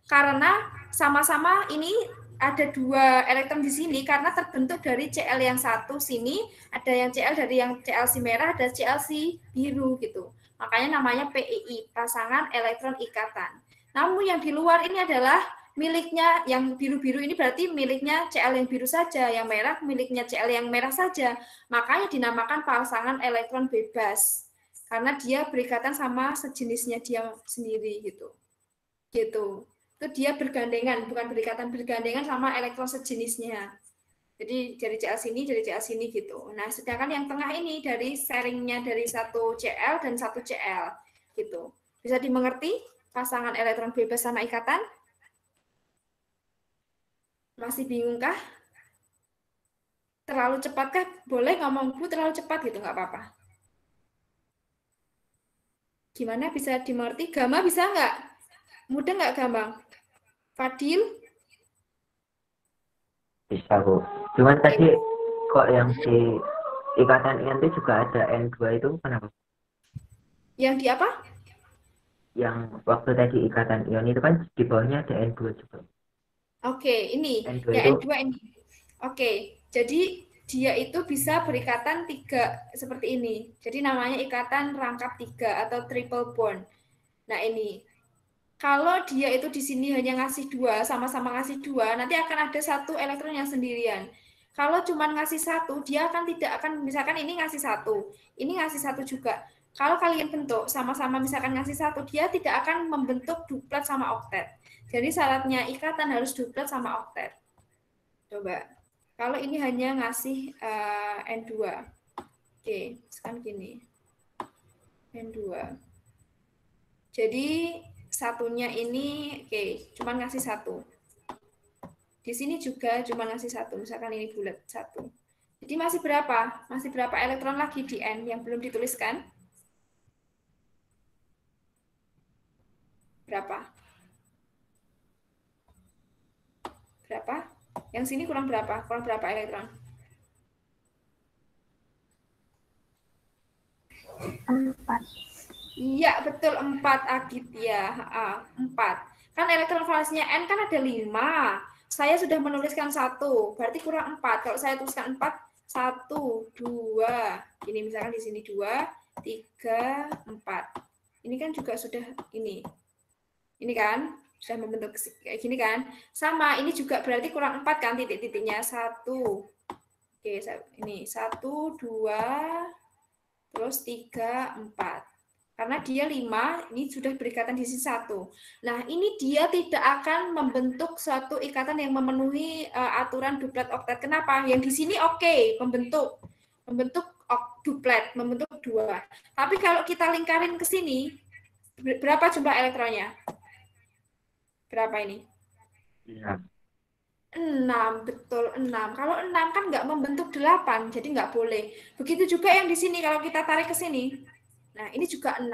Speaker 1: Karena sama-sama ini ada 2 elektron di sini karena terbentuk dari Cl yang satu sini, ada yang Cl dari yang Cl si merah, ada Cl si biru gitu. Makanya namanya PEI, pasangan elektron ikatan. Namun yang di luar ini adalah miliknya, yang biru-biru ini berarti miliknya Cl yang biru saja, yang merah miliknya Cl yang merah saja. Makanya dinamakan pasangan elektron bebas. Karena dia berikatan sama sejenisnya dia sendiri gitu. Gitu. Itu dia bergandengan, bukan bergandengan sama elektron sejenisnya. Jadi dari Cl sini gitu. Nah, sedangkan yang tengah ini dari sharingnya dari 1 Cl dan 1 Cl gitu. Bisa dimengerti pasangan elektron bebas sama ikatan? Masih bingung kah? Terlalu cepat kah? Boleh ngomong Bu terlalu cepat gitu, nggak apa-apa. Gimana bisa dimengerti? Gamma bisa nggak? Mudah nggak gampang? Fadil?
Speaker 8: Bisa Bu. Cuman tadi kok yang di ikatan ion itu juga ada N2 itu kenapa?
Speaker 1: Yang di apa?
Speaker 8: Yang waktu tadi ikatan ion itu kan di bawahnya ada N2 juga.
Speaker 1: Oke, ini
Speaker 8: N2
Speaker 1: ya
Speaker 8: itu...
Speaker 1: N2 ini. Oke, jadi dia itu bisa berikatan 3 seperti ini. Jadi namanya ikatan rangkap 3 atau triple bond. Nah, ini. Kalau dia itu di sini hanya ngasih 2, sama-sama ngasih 2, nanti akan ada 1 elektron yang sendirian. Kalau cuma ngasih 1, dia akan tidak akan, misalkan ini ngasih 1, ini ngasih 1 juga. Kalau kalian bentuk sama-sama misalkan ngasih 1, dia tidak akan membentuk duplet sama oktet. Jadi syaratnya ikatan harus duplet sama oktet. Coba. Kalau ini hanya ngasih N2. Oke, sekarang gini. N2. Jadi satunya ini, oke, cuma ngasih 1. Di sini juga cuma ngasih 1. Misalkan ini bulat 1. Jadi masih berapa? Masih berapa elektron lagi di N yang belum dituliskan? Berapa? Berapa? Yang sini kurang berapa? Kurang berapa elektron?
Speaker 7: 4.
Speaker 1: Iya, betul 4 Agitya. 4. Kan elektron valensinya N kan ada 5. Saya sudah menuliskan 1, berarti kurang 4. Kalau saya tuliskan 4, 1, 2. Ini misalkan di sini 2, 3, 4. Ini kan juga sudah ini. Ini kan sudah membentuk kayak gini kan. Sama, ini juga berarti kurang 4 kan titik-titiknya. 1. Oke, ini 1, 2, terus 3, 4. Karena dia 5, ini sudah berikatan di sini 1. Nah, ini dia tidak akan membentuk suatu ikatan yang memenuhi aturan duplet oktet. Kenapa? Yang di sini oke, membentuk duplet, membentuk 2. Tapi kalau kita lingkarin ke sini, berapa jumlah elektronnya? Berapa ini? 6, betul 6. Kalau 6 kan nggak membentuk 8, jadi nggak boleh. Begitu juga yang di sini, kalau kita tarik ke sini. Nah, ini juga 6.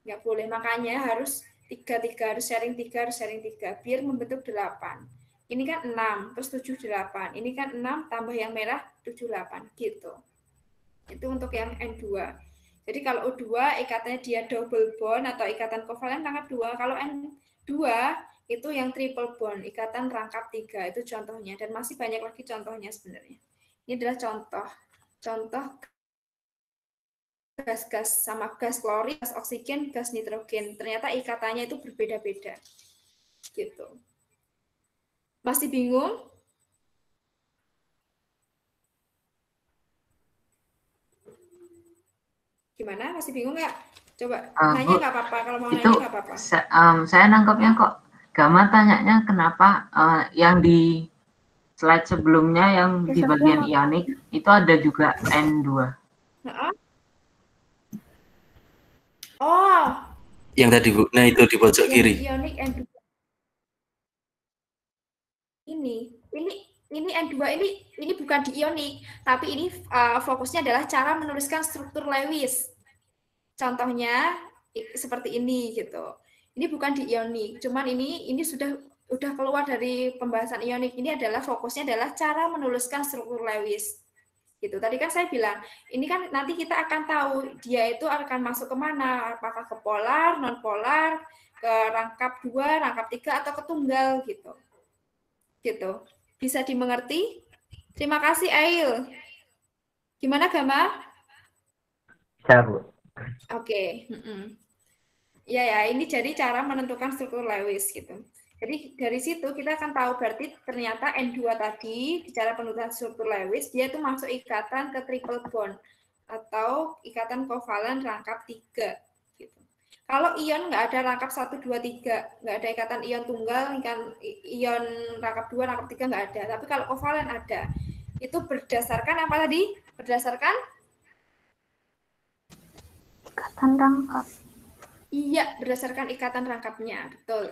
Speaker 1: Nggak boleh, makanya harus 3, harus sharing 3, biar membentuk 8. Ini kan 6, terus 7, 8. Ini kan 6, tambah yang merah, 7, 8. Gitu. Itu untuk yang N2. Jadi kalau O2, ikatannya dia double bond atau ikatan kovalen rangkap 2. Kalau N2, itu yang triple bond, ikatan rangkap 3. Itu contohnya. Dan masih banyak lagi contohnya sebenarnya. Ini adalah contoh gas-gas sama gas klorin, gas oksigen, gas nitrogen. Ternyata ikatannya itu berbeda-beda. Gitu. Masih bingung? Gimana? Masih bingung nggak? Coba nanya nggak apa-apa. Kalau mau nanya nggak apa-apa.
Speaker 8: Saya nangkapnya kok Gama tanyanya kenapa yang di slide sebelumnya yang di bagian ionik itu ada juga N2.
Speaker 1: Oh.
Speaker 5: Yang tadi Bu, nah itu di pojok kiri.
Speaker 1: Ionik N2. Ini N2 ini bukan di ionik, tapi ini fokusnya adalah cara menuliskan struktur Lewis. Contohnya seperti ini gitu. Ini bukan di ionik, cuman ini sudah keluar dari pembahasan ionik. Ini adalah fokusnya adalah cara menuliskan struktur Lewis. Gitu. Tadi kan saya bilang, ini kan nanti kita akan tahu dia itu akan masuk kemana, apakah ke polar, non polar, ke rangkap 2, rangkap 3 atau ke tunggal gitu. Gitu. Bisa dimengerti? Terima kasih Ail. Gimana Gama?
Speaker 8: Bisa, Bu.
Speaker 1: Oke. Ya, ini jadi cara menentukan struktur Lewis gitu. Jadi dari situ kita akan tahu berarti ternyata N2 tadi bicara penulisan struktur Lewis dia itu masuk ikatan ke triple bond atau ikatan kovalen rangkap 3 gitu. Kalau ion nggak ada rangkap 1, 2, 3, nggak ada ikatan ion tunggal, ion rangkap 2, rangkap 3 nggak ada. Tapi kalau kovalen ada. Itu berdasarkan apa tadi? Berdasarkan
Speaker 6: ikatan rangkap.
Speaker 1: Iya, berdasarkan ikatan rangkapnya, betul.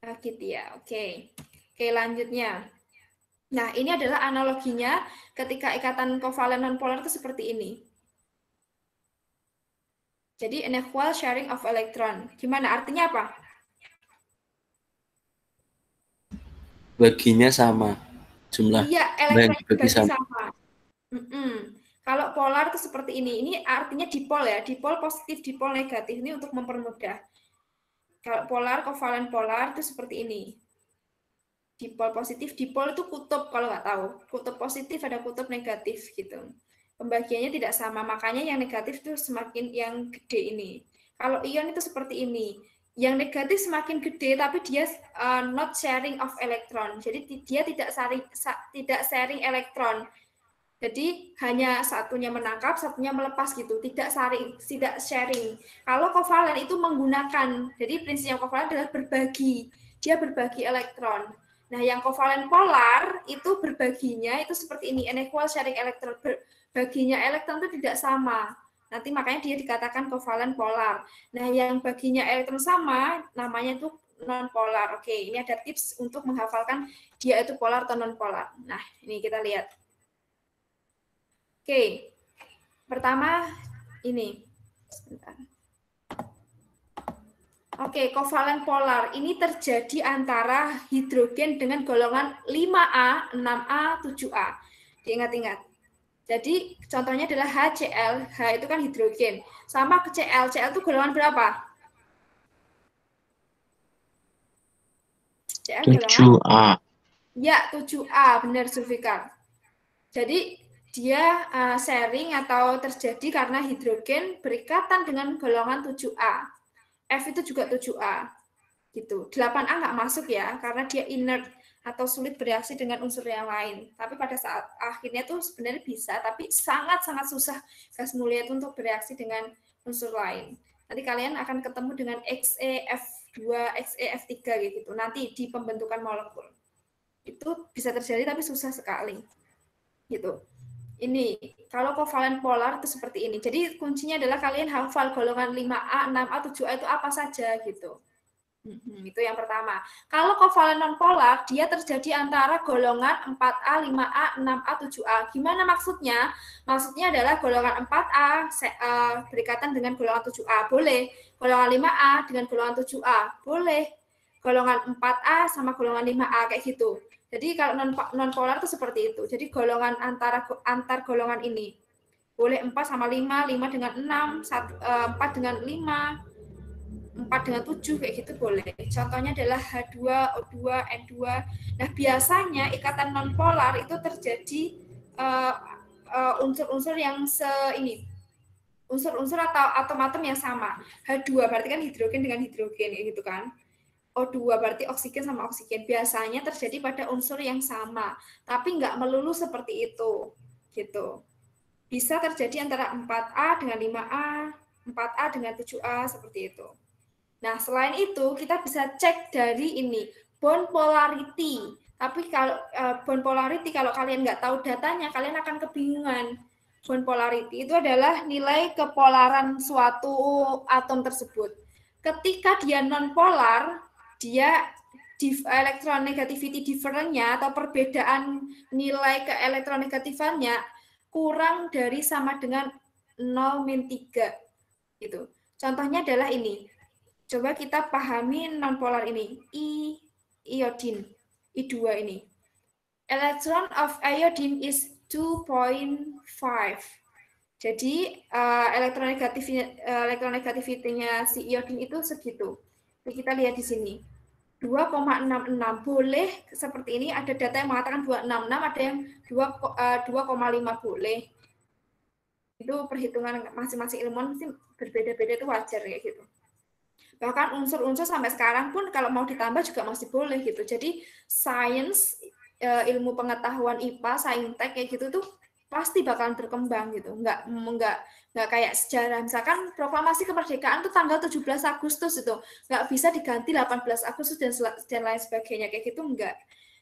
Speaker 1: Nah, gitu ya, oke. Oke, lanjutnya. Nah, ini adalah analoginya ketika ikatan kovalen nonpolar itu seperti ini. Jadi, unequal sharing of electron. Gimana? Artinya apa?
Speaker 5: Baginya sama. Jumlah.
Speaker 1: Iya, elektronnya bagi sama. Kalau polar itu seperti ini. Ini artinya dipol ya. Dipol positif, dipol negatif. Ini untuk mempermudah. Kalau polar, kovalen polar itu seperti ini. Dipol positif, dipol itu kutub kalau nggak tahu. Kutub positif ada kutub negatif gitu. Pembagiannya tidak sama, makanya yang negatif itu semakin yang gede ini. Kalau ion itu seperti ini. Yang negatif semakin gede, tapi dia not sharing of electron. Jadi dia tidak sharing elektron. Jadi hanya satunya menangkap, satunya melepas gitu, tidak sharing. Kalau kovalen itu menggunakan, jadi prinsipnya kovalen adalah berbagi, dia berbagi elektron. Nah, yang kovalen polar itu berbaginya itu seperti ini, unequal sharing elektron, baginya elektron itu tidak sama. Nanti makanya dia dikatakan kovalen polar. Nah, yang baginya elektron sama, namanya itu non polar. Oke, ini ada tips untuk menghafalkan dia itu polar atau non polar. Nah, ini kita lihat. Oke, pertama ini. Sebentar. Oke, kovalen polar ini terjadi antara hidrogen dengan golongan 5A, 6A, 7A. Diingat-ingat. Jadi contohnya adalah HCl, H itu kan hidrogen. Sama ke Cl, Cl itu golongan berapa? Cl
Speaker 4: 7A.
Speaker 1: Ya, 7A, benar Zulfikar. Jadi dia sharing atau terjadi karena hidrogen berikatan dengan golongan 7A. F itu juga 7A. Gitu. 8A nggak masuk ya, karena dia inert atau sulit bereaksi dengan unsur yang lain. Tapi pada saat akhirnya tuh sebenarnya bisa, tapi sangat-sangat susah gas mulia itu untuk bereaksi dengan unsur lain. Nanti kalian akan ketemu dengan XeF2, XeF3 gitu. Nanti di pembentukan molekul. Itu bisa terjadi tapi susah sekali. Gitu. Ini, kalau kovalen polar itu seperti ini. Jadi kuncinya adalah kalian hafal golongan 5A, 6A, 7A itu apa saja gitu. Itu yang pertama. Kalau kovalen nonpolar, dia terjadi antara golongan 4A, 5A, 6A, 7A. Gimana maksudnya? Maksudnya adalah golongan 4A berikatan dengan golongan 7A. Boleh. Golongan 5A dengan golongan 7A. Boleh. Golongan 4A sama golongan 5A, kayak gitu. Jadi kalau nonpolar itu seperti itu. Jadi golongan antar golongan ini. Boleh 4 sama 5, 5 dengan 6, 4 dengan 5, 4 dengan 7, kayak gitu boleh. Contohnya adalah H2, O2, N2. Nah, biasanya ikatan nonpolar itu terjadi unsur-unsur yang unsur-unsur atau atom-atom yang sama. H2 berarti kan hidrogen dengan hidrogen, gitu kan. O2 berarti oksigen sama oksigen. Biasanya terjadi pada unsur yang sama, tapi nggak melulu seperti itu, gitu. Bisa terjadi antara 4A dengan 5A, 4A dengan 7A, seperti itu. Nah, selain itu, kita bisa cek dari ini, bond polarity. Tapi kalau bond polarity, kalau kalian nggak tahu datanya, kalian akan kebingungan. Bond polarity itu adalah nilai kepolaran suatu atom tersebut. Ketika dia non-polar, dia electronegativity difference-nya atau perbedaan nilai keelektronegatifannya kurang dari sama dengan 0-3. Gitu. Contohnya adalah ini. Coba kita pahami nonpolar ini. Iodine. I2 ini. Electron of iodine is 2.5. Jadi elektronegativity-nya si iodine itu segitu. Jadi kita lihat di sini. 2,66. Boleh seperti ini, ada data yang mengatakan 2,66, ada yang 2,5 boleh. Itu perhitungan masing-masing ilmuwan mesti berbeda-beda, itu wajar kayak gitu. Bahkan unsur-unsur sampai sekarang pun kalau mau ditambah juga masih boleh gitu. Jadi sains, ilmu pengetahuan IPA, saintek kayak gitu tuh pasti bakalan berkembang gitu. Nggak kayak sejarah. Misalkan proklamasi kemerdekaan tuh tanggal 17 Agustus itu. Nggak bisa diganti 18 Agustus dan lain sebagainya. Kayak gitu enggak.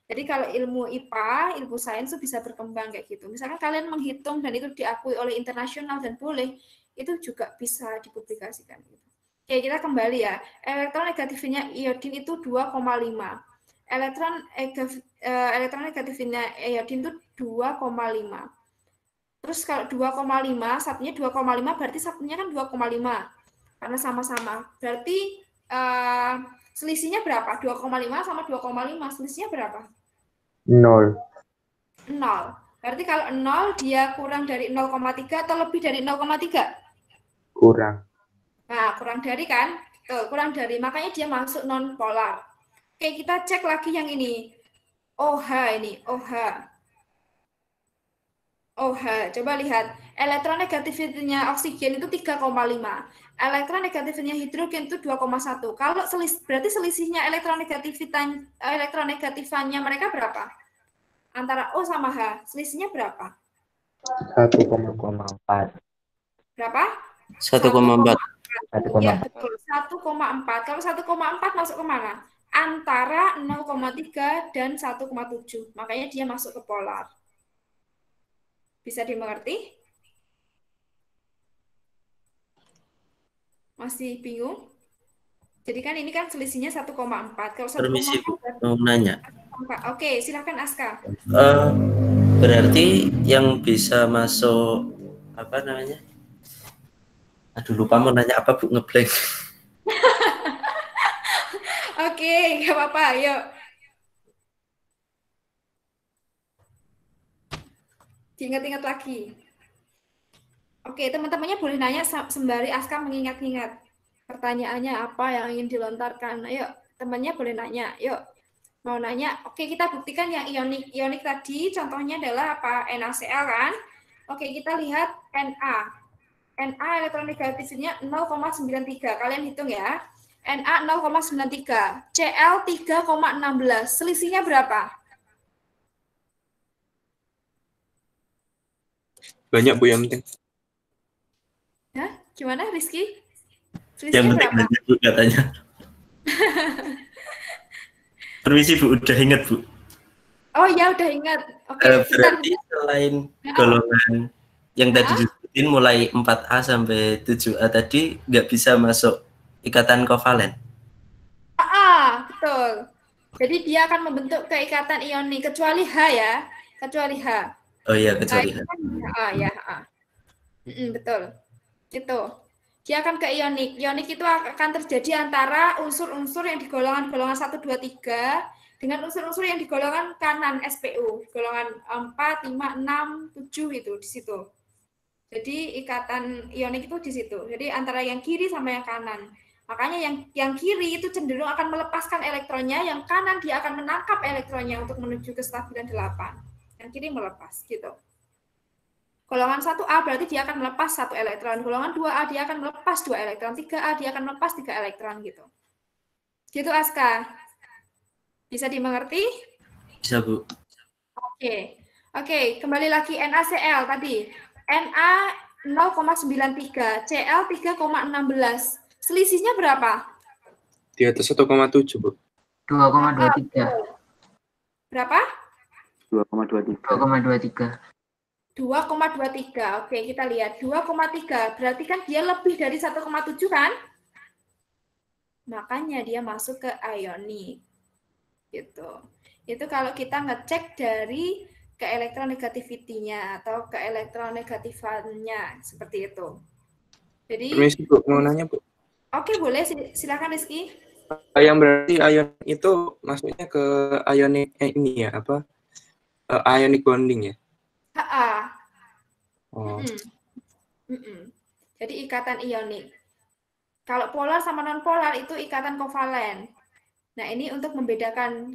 Speaker 1: Jadi kalau ilmu IPA, ilmu sains itu bisa berkembang kayak gitu. Misalkan kalian menghitung dan itu diakui oleh internasional dan boleh, itu juga bisa dipublikasikan. Gitu. Oke, kita kembali ya. Elektronegatifnya iodine itu 2,5. Elektronegatifnya iodine itu 2,5. Terus kalau 2,5, satunya 2,5 berarti satunya kan 2,5. Karena sama-sama. Berarti selisihnya berapa? 2,5 sama 2,5. Selisihnya berapa?
Speaker 2: 0.
Speaker 1: 0. Berarti kalau 0 dia kurang dari 0,3 atau lebih dari 0,3?
Speaker 2: Kurang.
Speaker 1: Nah, kurang dari kan? Tuh, kurang dari. Makanya dia masuk non-polar. Oke, kita cek lagi yang ini. OH ini, OH. Coba lihat. Elektronegatifnya oksigen itu 3,5. Elektronegatifnya hidrogen itu 2,1. Kalau berarti selisihnya elektronegatifannya mereka berapa? Antara O sama H, selisihnya berapa?
Speaker 2: 1,4.
Speaker 1: Berapa?
Speaker 5: 1,4.
Speaker 1: Ya, betul. 1,4. Kalau 1,4 masuk ke mana? Antara 0,3 dan 1,7. Makanya dia masuk ke polar. Bisa dimengerti? Masih bingung? Jadi kan ini kan selisihnya 1,4. Kalau 1,4
Speaker 5: Permisi, Bu, mau nanya.
Speaker 1: Oke, silakan Aska.
Speaker 5: Berarti yang bisa masuk apa namanya? Aduh, lupa mau nanya apa, Bu, ngeblank.
Speaker 1: Oke, nggak apa-apa, yuk. Diingat-ingat lagi. Oke, teman-temannya boleh nanya sembari Aska mengingat-ingat. Pertanyaannya apa yang ingin dilontarkan? Ayo, temannya boleh nanya. Yuk, mau nanya. Oke, kita buktikan yang ionik tadi. Contohnya adalah apa? NaCl kan? Oke, kita lihat Na. Na elektronegatifnya 0,93. Kalian hitung ya. Na 0,93, Cl 3,16. Selisihnya berapa?
Speaker 9: Banyak Bu yang penting.
Speaker 1: Hah? Gimana Rizky?
Speaker 5: Yang
Speaker 1: Selisihnya
Speaker 5: penting
Speaker 1: berapa?
Speaker 5: banyak Bu katanya. Permisi Bu, udah ingat Bu.
Speaker 1: Oh ya udah ingat. Oke,
Speaker 5: Berarti selain golongan yang tadi disebutin mulai 4A sampai 7A tadi nggak bisa masuk ikatan kovalen.
Speaker 1: Betul. Jadi dia akan membentuk keikatan ionik kecuali H ya, kecuali H.
Speaker 5: Oh iya, kecuali H.
Speaker 1: Betul. Gitu. Dia akan ke ionik. Ionik itu akan terjadi antara unsur-unsur yang di golongan 1, 2, 3 dengan unsur-unsur yang di golongan kanan SPU, golongan 4, 5, 6, 7 itu di situ. Jadi ikatan ionik itu di situ. Jadi antara yang kiri sama yang kanan. Makanya yang kiri itu cenderung akan melepaskan elektronnya, yang kanan dia akan menangkap elektronnya untuk menuju kestabilan 8. Yang kiri melepas gitu. Golongan 1A berarti dia akan melepas 1 elektron. Golongan 2A dia akan melepas 2 elektron. 3A dia akan melepas 3 elektron gitu. Gitu Aska. Bisa dimengerti?
Speaker 5: Bisa Bu.
Speaker 1: Oke, kembali lagi NaCl tadi. Na 0,93, Cl 3,16. Selisihnya berapa?
Speaker 9: Di atas 1,7 Bu.
Speaker 8: 2,23.
Speaker 1: Berapa?
Speaker 8: 2,23.
Speaker 1: 2,23. Oke, kita lihat 2,3. Berarti kan dia lebih dari 1,7 kan? Makanya dia masuk ke ionik. Gitu. Itu kalau kita ngecek dari keelektronegativity-nya atau keelektronegatifannya seperti itu. Jadi
Speaker 9: Permisi Bu, mau nanya Bu.
Speaker 1: Oke, boleh silakan Rizky.
Speaker 9: Yang berarti ion itu masuknya ke ionic ini ya, apa? Ionic bonding ya?
Speaker 1: Jadi ikatan ionik. Kalau polar sama non polar itu ikatan kovalen. Nah, ini untuk membedakan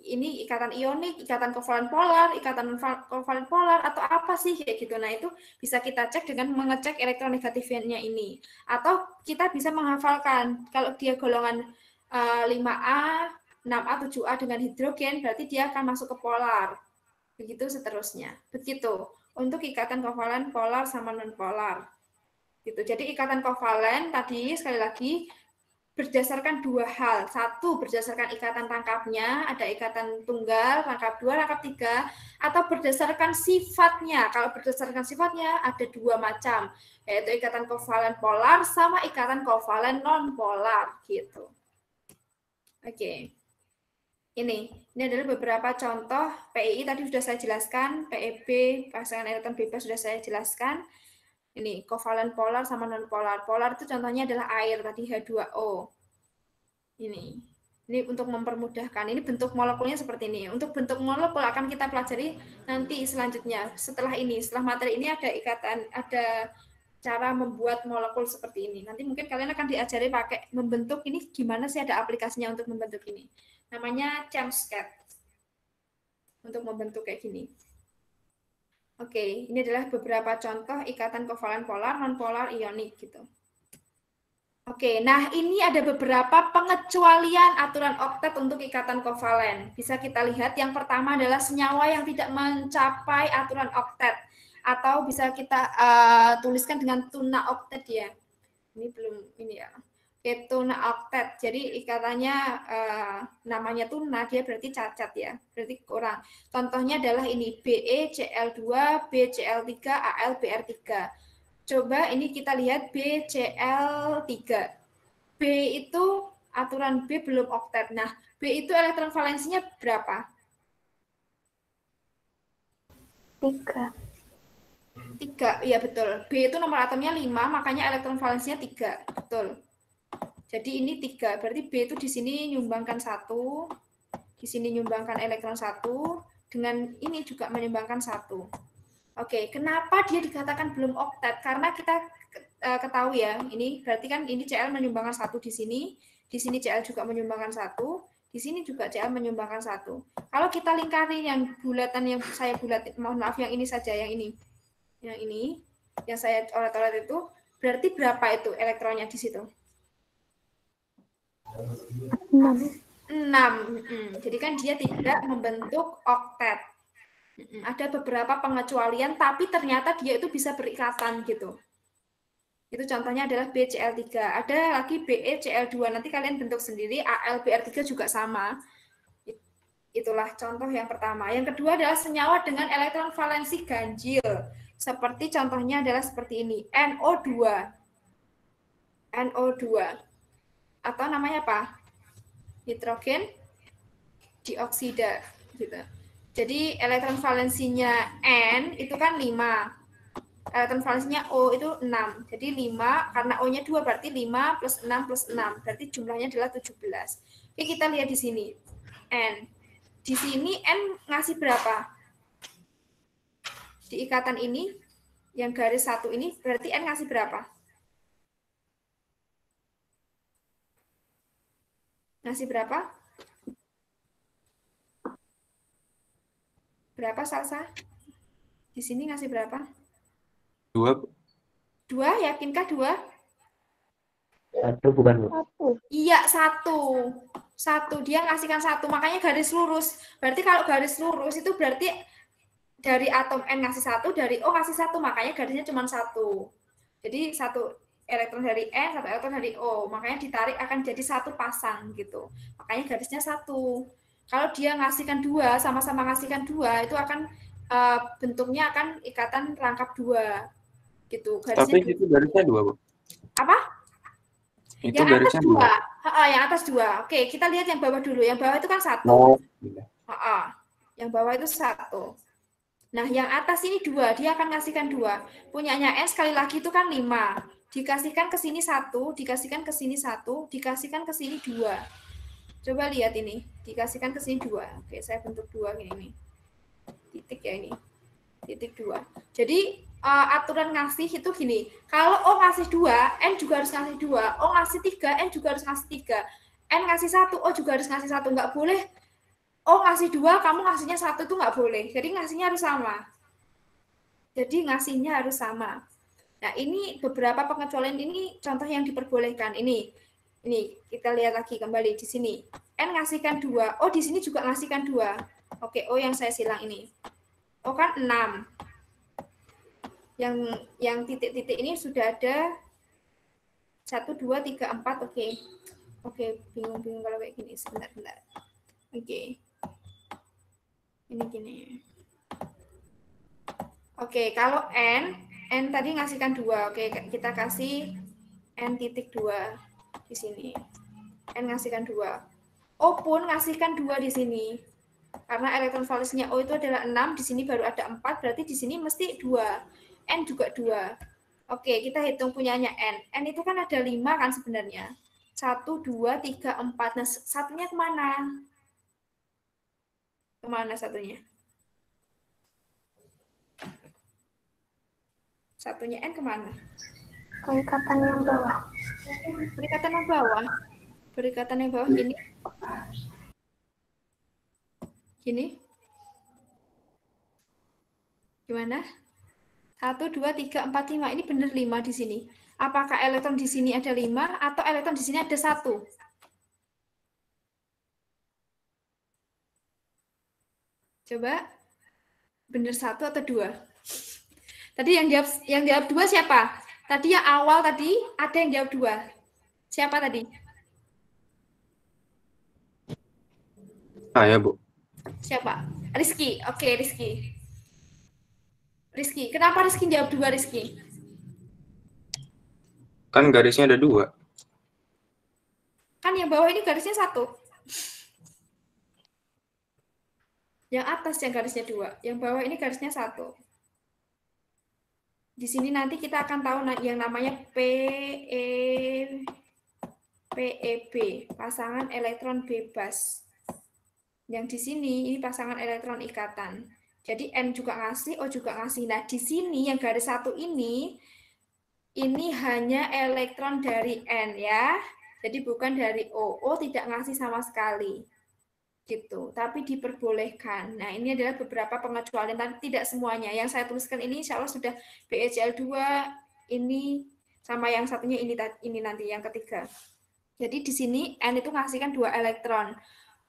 Speaker 1: ini ikatan ionik, ikatan kovalen polar, ikatan kovalen polar atau apa sih kayak gitu. Nah, itu bisa kita cek dengan mengecek elektronegatifnya ini. Atau kita bisa menghafalkan kalau dia golongan 5A, 6A, 7A dengan hidrogen berarti dia akan masuk ke polar. Begitu seterusnya. Begitu untuk ikatan kovalen polar sama non polar. Gitu. Jadi ikatan kovalen tadi sekali lagi berdasarkan dua hal. Satu, berdasarkan ikatan rangkapnya, ada ikatan tunggal, rangkap 2, rangkap 3, atau berdasarkan sifatnya. Kalau berdasarkan sifatnya ada dua macam, yaitu ikatan kovalen polar sama ikatan kovalen non-polar gitu. Oke. Ini adalah beberapa contoh PII tadi sudah saya jelaskan, PEB, pasangan elektron bebas sudah saya jelaskan. Ini kovalen polar sama non polar. Polar itu contohnya adalah air tadi H2O. Ini untuk mempermudahkan. Ini bentuk molekulnya seperti ini. Untuk bentuk molekul akan kita pelajari nanti selanjutnya. Setelah ini, setelah materi ini ada ikatan, ada cara membuat molekul seperti ini. Nanti mungkin kalian akan diajari pakai membentuk ini gimana sih ada aplikasinya untuk membentuk ini. Namanya ChemScat. Untuk membentuk kayak gini. Oke, ini adalah beberapa contoh ikatan kovalen polar, non-polar, ionik gitu. Oke, nah ini ada beberapa pengecualian aturan oktet untuk ikatan kovalen. Bisa kita lihat yang pertama adalah senyawa yang tidak mencapai aturan oktet. Atau bisa kita tuliskan dengan tuna oktet ya. Ini belum, ini ya. Tuna oktet. Jadi ikatannya namanya tuna, dia berarti cacat ya, berarti kurang. Contohnya adalah ini BeCl2, BCl3, Al, Br3. Coba ini kita lihat BCl3. B itu aturan B belum oktet. Nah, B itu elektron valensinya berapa?
Speaker 7: 3.
Speaker 1: 3, iya betul. B itu nomor atomnya 5, makanya elektron valensinya 3. Betul. Jadi ini 3, berarti B itu di sini nyumbangkan 1, di sini nyumbangkan elektron 1, dengan ini juga menyumbangkan 1. Oke, kenapa dia dikatakan belum oktet? Karena kita ketahui ya, ini berarti kan ini Cl menyumbangkan 1 di sini Cl juga menyumbangkan 1, di sini juga Cl menyumbangkan 1. Kalau kita lingkari yang bulatan yang saya bulatin, mohon maaf yang ini saja, yang ini, yang saya coret-coret itu, berarti berapa itu elektronnya di situ? 6. Jadi kan dia tidak membentuk oktet. Ada beberapa pengecualian, tapi ternyata dia itu bisa berikatan gitu. Itu contohnya adalah BCl3. Ada lagi BeCl2. Nanti kalian bentuk sendiri. AlBr3 juga sama. Itulah contoh yang pertama. Yang kedua adalah senyawa dengan elektron valensi ganjil. Seperti contohnya adalah seperti ini. NO2. NO2. Atau namanya apa? Nitrogen dioksida gitu. Jadi elektron valensinya N itu kan 5. Elektron valensinya O itu 6. Jadi 5 karena O-nya 2 berarti 5 plus 6 plus 6. Berarti jumlahnya adalah 17. Oke, kita lihat di sini. N. Di sini N ngasih berapa? Di ikatan ini yang garis 1 ini berarti N ngasih berapa? Ngasih berapa? Berapa, Salsa? Di sini ngasih berapa?
Speaker 9: 2.
Speaker 1: 2, yakinkah 2?
Speaker 10: 1 bukan, Bu?
Speaker 6: 1.
Speaker 1: Iya, 1. 1, dia ngasihkan 1, makanya garis lurus. Berarti kalau garis lurus itu berarti dari atom N ngasih 1, dari O ngasih 1, makanya garisnya cuma 1. Jadi 1 elektron dari N, 1 elektron dari O, makanya ditarik akan jadi 1 pasang gitu. Makanya garisnya 1. Kalau dia ngasihkan 2, sama-sama ngasihkan 2, itu akan bentuknya akan ikatan rangkap 2. Gitu. Garisnya
Speaker 9: Tapi itu garisnya 2, Bu.
Speaker 1: Apa?
Speaker 9: Itu
Speaker 1: yang atas
Speaker 9: garisnya
Speaker 1: 2. Yang atas 2. Oke, kita lihat yang bawah dulu. Yang bawah itu kan 1.
Speaker 9: Oh.
Speaker 1: Yang bawah itu 1. Nah, yang atas ini 2. Dia akan ngasihkan 2. Punyanya N sekali lagi itu kan 5. Dikasihkan ke sini 1, dikasihkan ke sini 1, dikasihkan ke sini 2. Coba lihat ini, dikasihkan ke sini 2. Oke, saya bentuk 2 gini nih. Titik ya ini. Titik 2. Jadi aturan ngasih itu gini. Kalau O ngasih 2, N juga harus ngasih 2. O ngasih 3, N juga harus ngasih 3. N ngasih 1, O juga harus ngasih 1. Nggak boleh O ngasih 2, kamu ngasihnya 1 itu nggak boleh. Jadi ngasihnya harus sama. Jadi ngasihnya harus sama. Nah, ini beberapa pengecualian ini contoh yang diperbolehkan. Ini kita lihat lagi kembali di sini. N ngasihkan 2. Oh, di sini juga ngasihkan 2. Oke, O yang saya silang ini. O kan 6. Yang titik-titik ini sudah ada 1, 2, 3, 4. Oke, bingung kalau kayak gini. Sebentar. Oke. Ini gini. Oke, kalau N tadi ngasihkan 2. Oke, kita kasih N titik 2 di sini. N ngasihkan 2. O pun ngasihkan 2 di sini. Karena elektron valensinya O itu adalah 6, di sini baru ada 4, berarti di sini mesti 2. N juga 2. Oke, kita hitung punyanya N. N itu kan ada 5 kan sebenarnya. 1, 2, 3, 4. Nah, satunya kemana? Kemana satunya? Satunya N kemana?
Speaker 6: Perikatan yang bawah.
Speaker 1: Perikatan yang bawah. Perikatan yang bawah gini. Gini. Gimana? 1, 2, 3, 4, 5. Ini benar 5 di sini. Apakah elektron di sini ada 5 atau elektron di sini ada 1? Coba. Benar 1 atau 2? Tadi yang jawab 2 siapa? Tadi yang awal tadi ada yang jawab 2. Siapa tadi?
Speaker 9: Saya, Bu.
Speaker 1: Siapa? Rizky. Oke, Rizky. Rizky, kenapa Rizky jawab 2, Rizky?
Speaker 9: Kan garisnya ada 2.
Speaker 1: Kan yang bawah ini garisnya 1. Yang atas yang garisnya 2. Yang bawah ini garisnya 1. Di sini nanti kita akan tahu yang namanya PEB, pasangan elektron bebas. Yang di sini ini pasangan elektron ikatan. Jadi N juga ngasih, O juga ngasih. Nah, di sini yang garis 1 ini hanya elektron dari N ya. Jadi bukan dari O. O tidak ngasih sama sekali. Gitu, tapi diperbolehkan. Nah, ini adalah beberapa pengecualian, tapi tidak semuanya. Yang saya tuliskan ini insya Allah sudah BeCl2 ini sama yang satunya ini nanti yang ketiga. Jadi di sini N itu ngasihkan 2 elektron.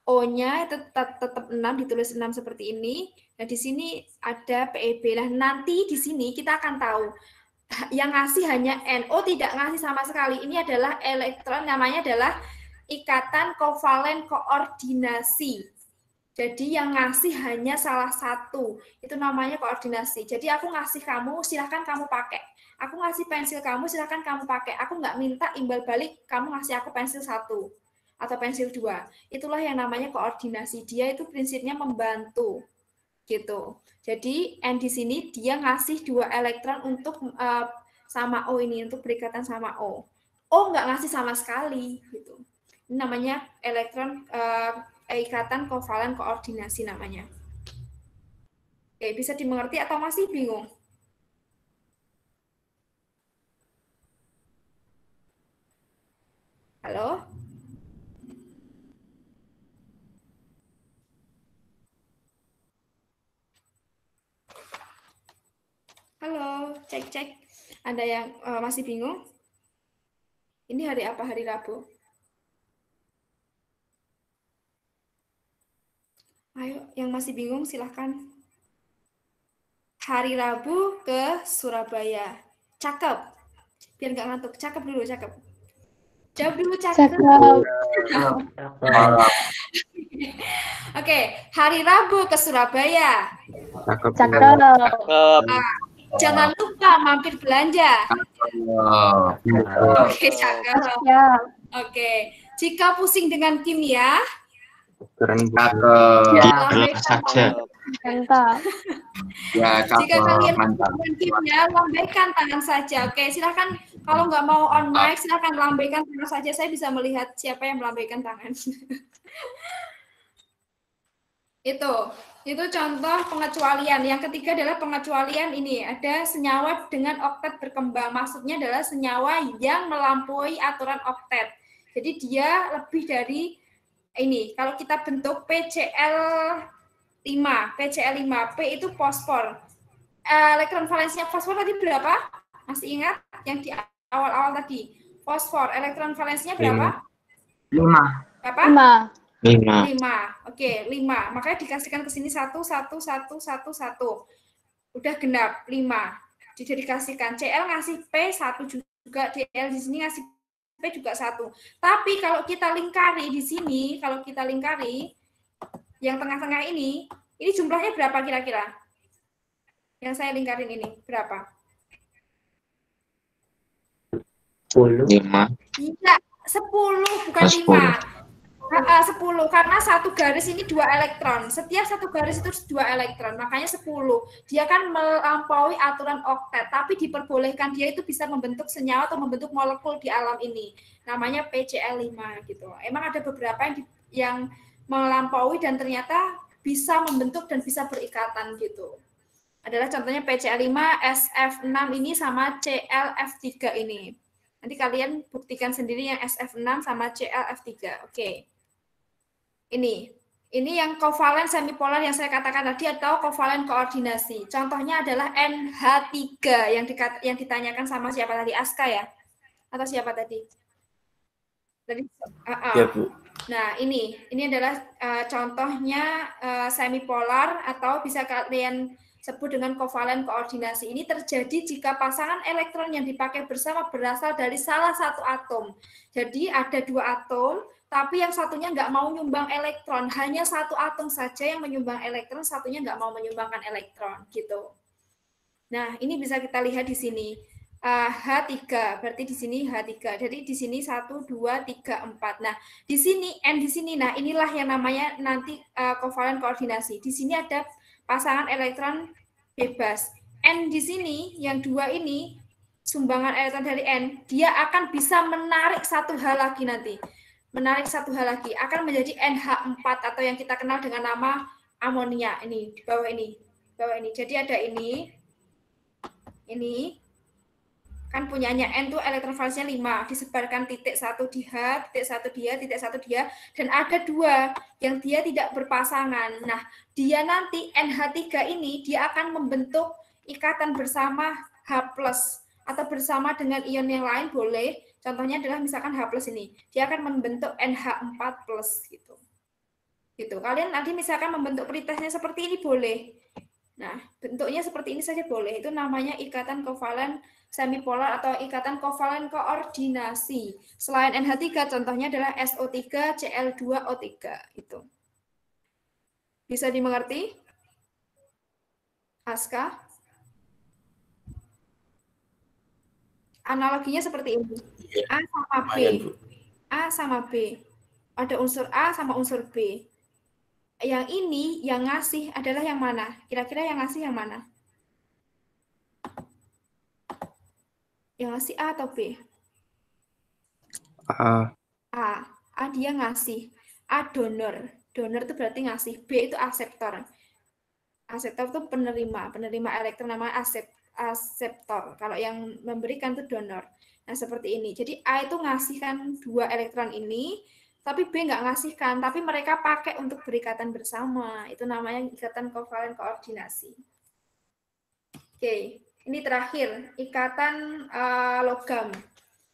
Speaker 1: O-nya itu tetap 6, ditulis 6 seperti ini. Nah, di sini ada PeB. Nah, nanti di sini kita akan tahu yang ngasih hanya NO, tidak ngasih sama sekali. Ini adalah elektron, namanya adalah ikatan kovalen koordinasi. Jadi yang ngasih hanya salah satu, itu namanya koordinasi. Jadi aku ngasih kamu, silahkan kamu pakai. Aku ngasih pensil kamu, silahkan kamu pakai. Aku nggak minta imbal balik, kamu ngasih aku pensil 1 atau pensil 2. Itulah yang namanya koordinasi. Dia itu prinsipnya membantu. Gitu. Jadi N di sini dia ngasih 2 elektron untuk sama O ini, untuk berikatan sama O. O nggak ngasih sama sekali. Gitu. Ini namanya elektron ikatan kovalen koordinasi namanya. Oke, bisa dimengerti atau masih bingung? Halo? Halo, cek. Ada yang masih bingung? Ini hari apa? Hari Rabu. Ayo, yang masih bingung silahkan. Hari Rabu ke Surabaya. Cakep. Biar nggak ngantuk. Cakep dulu, cakep. Jawab dulu, cakep. Oke, hari Rabu ke Surabaya.
Speaker 6: Cakep.
Speaker 1: Jangan lupa mampir belanja. Oke, cakep. Oke, jika pusing dengan kimia,
Speaker 4: Lambaikan saja.
Speaker 1: jika kalian pusing dengan kimia, lambaikan tangan saja. Oke, silakan. Kalau nggak mau on mic, silakan lambaikan tangan saja. Saya bisa melihat siapa yang melambaikan tangan. Itu contoh pengecualian. Yang ketiga adalah pengecualian ini. Ada senyawa dengan oktet berkembang. Maksudnya adalah senyawa yang melampaui aturan oktet. Jadi dia lebih dari ini. Kalau kita bentuk PCl5, P itu fosfor. Elektron valensinya fosfor tadi berapa? Masih ingat yang di awal-awal tadi? Fosfor, elektron valensinya berapa?
Speaker 8: 5.
Speaker 1: Berapa?
Speaker 4: 5.
Speaker 1: Oke, 5. Makanya dikasihkan ke sini 1, 1, 1, 1, 1. Udah genap, 5. Jadi dikasihkan. Cl ngasih P 1 juga, Dl di sini ngasih P juga 1. Tapi kalau kita lingkari di sini, yang tengah-tengah ini jumlahnya berapa kira-kira? Yang saya lingkarin ini, berapa?
Speaker 4: 5.
Speaker 1: Tidak, 10, bukan 5. 10, karena satu garis ini 2 elektron. Setiap satu garis itu 2 elektron, makanya 10. Dia kan melampaui aturan oktet, tapi diperbolehkan dia itu bisa membentuk senyawa atau membentuk molekul di alam ini. Namanya PCl5 gitu. Emang ada beberapa yang melampaui dan ternyata bisa membentuk dan bisa berikatan gitu. Adalah contohnya PCl5, SF6 ini sama ClF3 ini. Nanti kalian buktikan sendiri yang SF6 sama ClF3. Oke. Ini yang kovalen semipolar yang saya katakan tadi atau kovalen koordinasi. Contohnya adalah NH3 yang ditanyakan sama siapa tadi? Aska ya? Atau siapa tadi?
Speaker 5: Ya, Bu.
Speaker 1: Nah, ini adalah contohnya semipolar atau bisa kalian sebut dengan kovalen koordinasi. Ini terjadi jika pasangan elektron yang dipakai bersama berasal dari salah satu atom. Jadi ada 2 atom, tapi yang satunya nggak mau nyumbang elektron, hanya satu atom saja yang menyumbang elektron, satunya nggak mau menyumbangkan elektron, gitu. Nah, ini bisa kita lihat di sini. H3, berarti di sini H3. Jadi di sini 1, 2, 3, 4. Nah, di sini N di sini. Nah, inilah yang namanya nanti kovalen koordinasi. Di sini ada pasangan elektron bebas. N di sini, yang 2 ini, sumbangan elektron dari N, dia akan bisa menarik satu hal lagi nanti. Akan menjadi NH4 atau yang kita kenal dengan nama amonia. Ini di bawah ini. Jadi ada ini kan punyanya N tuh elektron valensinya 5, disebarkan titik 1 di H, titik 1 dia, titik 1 dia, dan ada 2 yang dia tidak berpasangan. Nah, dia nanti NH3 ini dia akan membentuk ikatan bersama H+ atau bersama dengan ion yang lain boleh. Contohnya adalah misalkan H+ ini, dia akan membentuk NH4+ gitu. Gitu. Kalian nanti misalkan membentuk pretestnya seperti ini boleh. Nah, bentuknya seperti ini saja boleh. Itu namanya ikatan kovalen semipolar atau ikatan kovalen koordinasi. Selain NH3, contohnya adalah SO3, Cl2O3 itu. Bisa dimengerti? Aska? Analoginya seperti ini. A sama B. A sama B. Ada unsur A sama unsur B. Yang ini, yang ngasih adalah yang mana? Kira-kira yang ngasih yang mana? Yang ngasih A atau B?
Speaker 9: A.
Speaker 1: A dia ngasih. A donor. Donor itu berarti ngasih. B itu akseptor. Akseptor itu penerima elektron namanya akseptor. Kalau yang memberikan itu donor. Nah, seperti ini. Jadi A itu ngasihkan 2 elektron ini, tapi B nggak ngasihkan, tapi mereka pakai untuk berikatan bersama. Itu namanya ikatan kovalen koordinasi. Oke, ini terakhir, ikatan logam.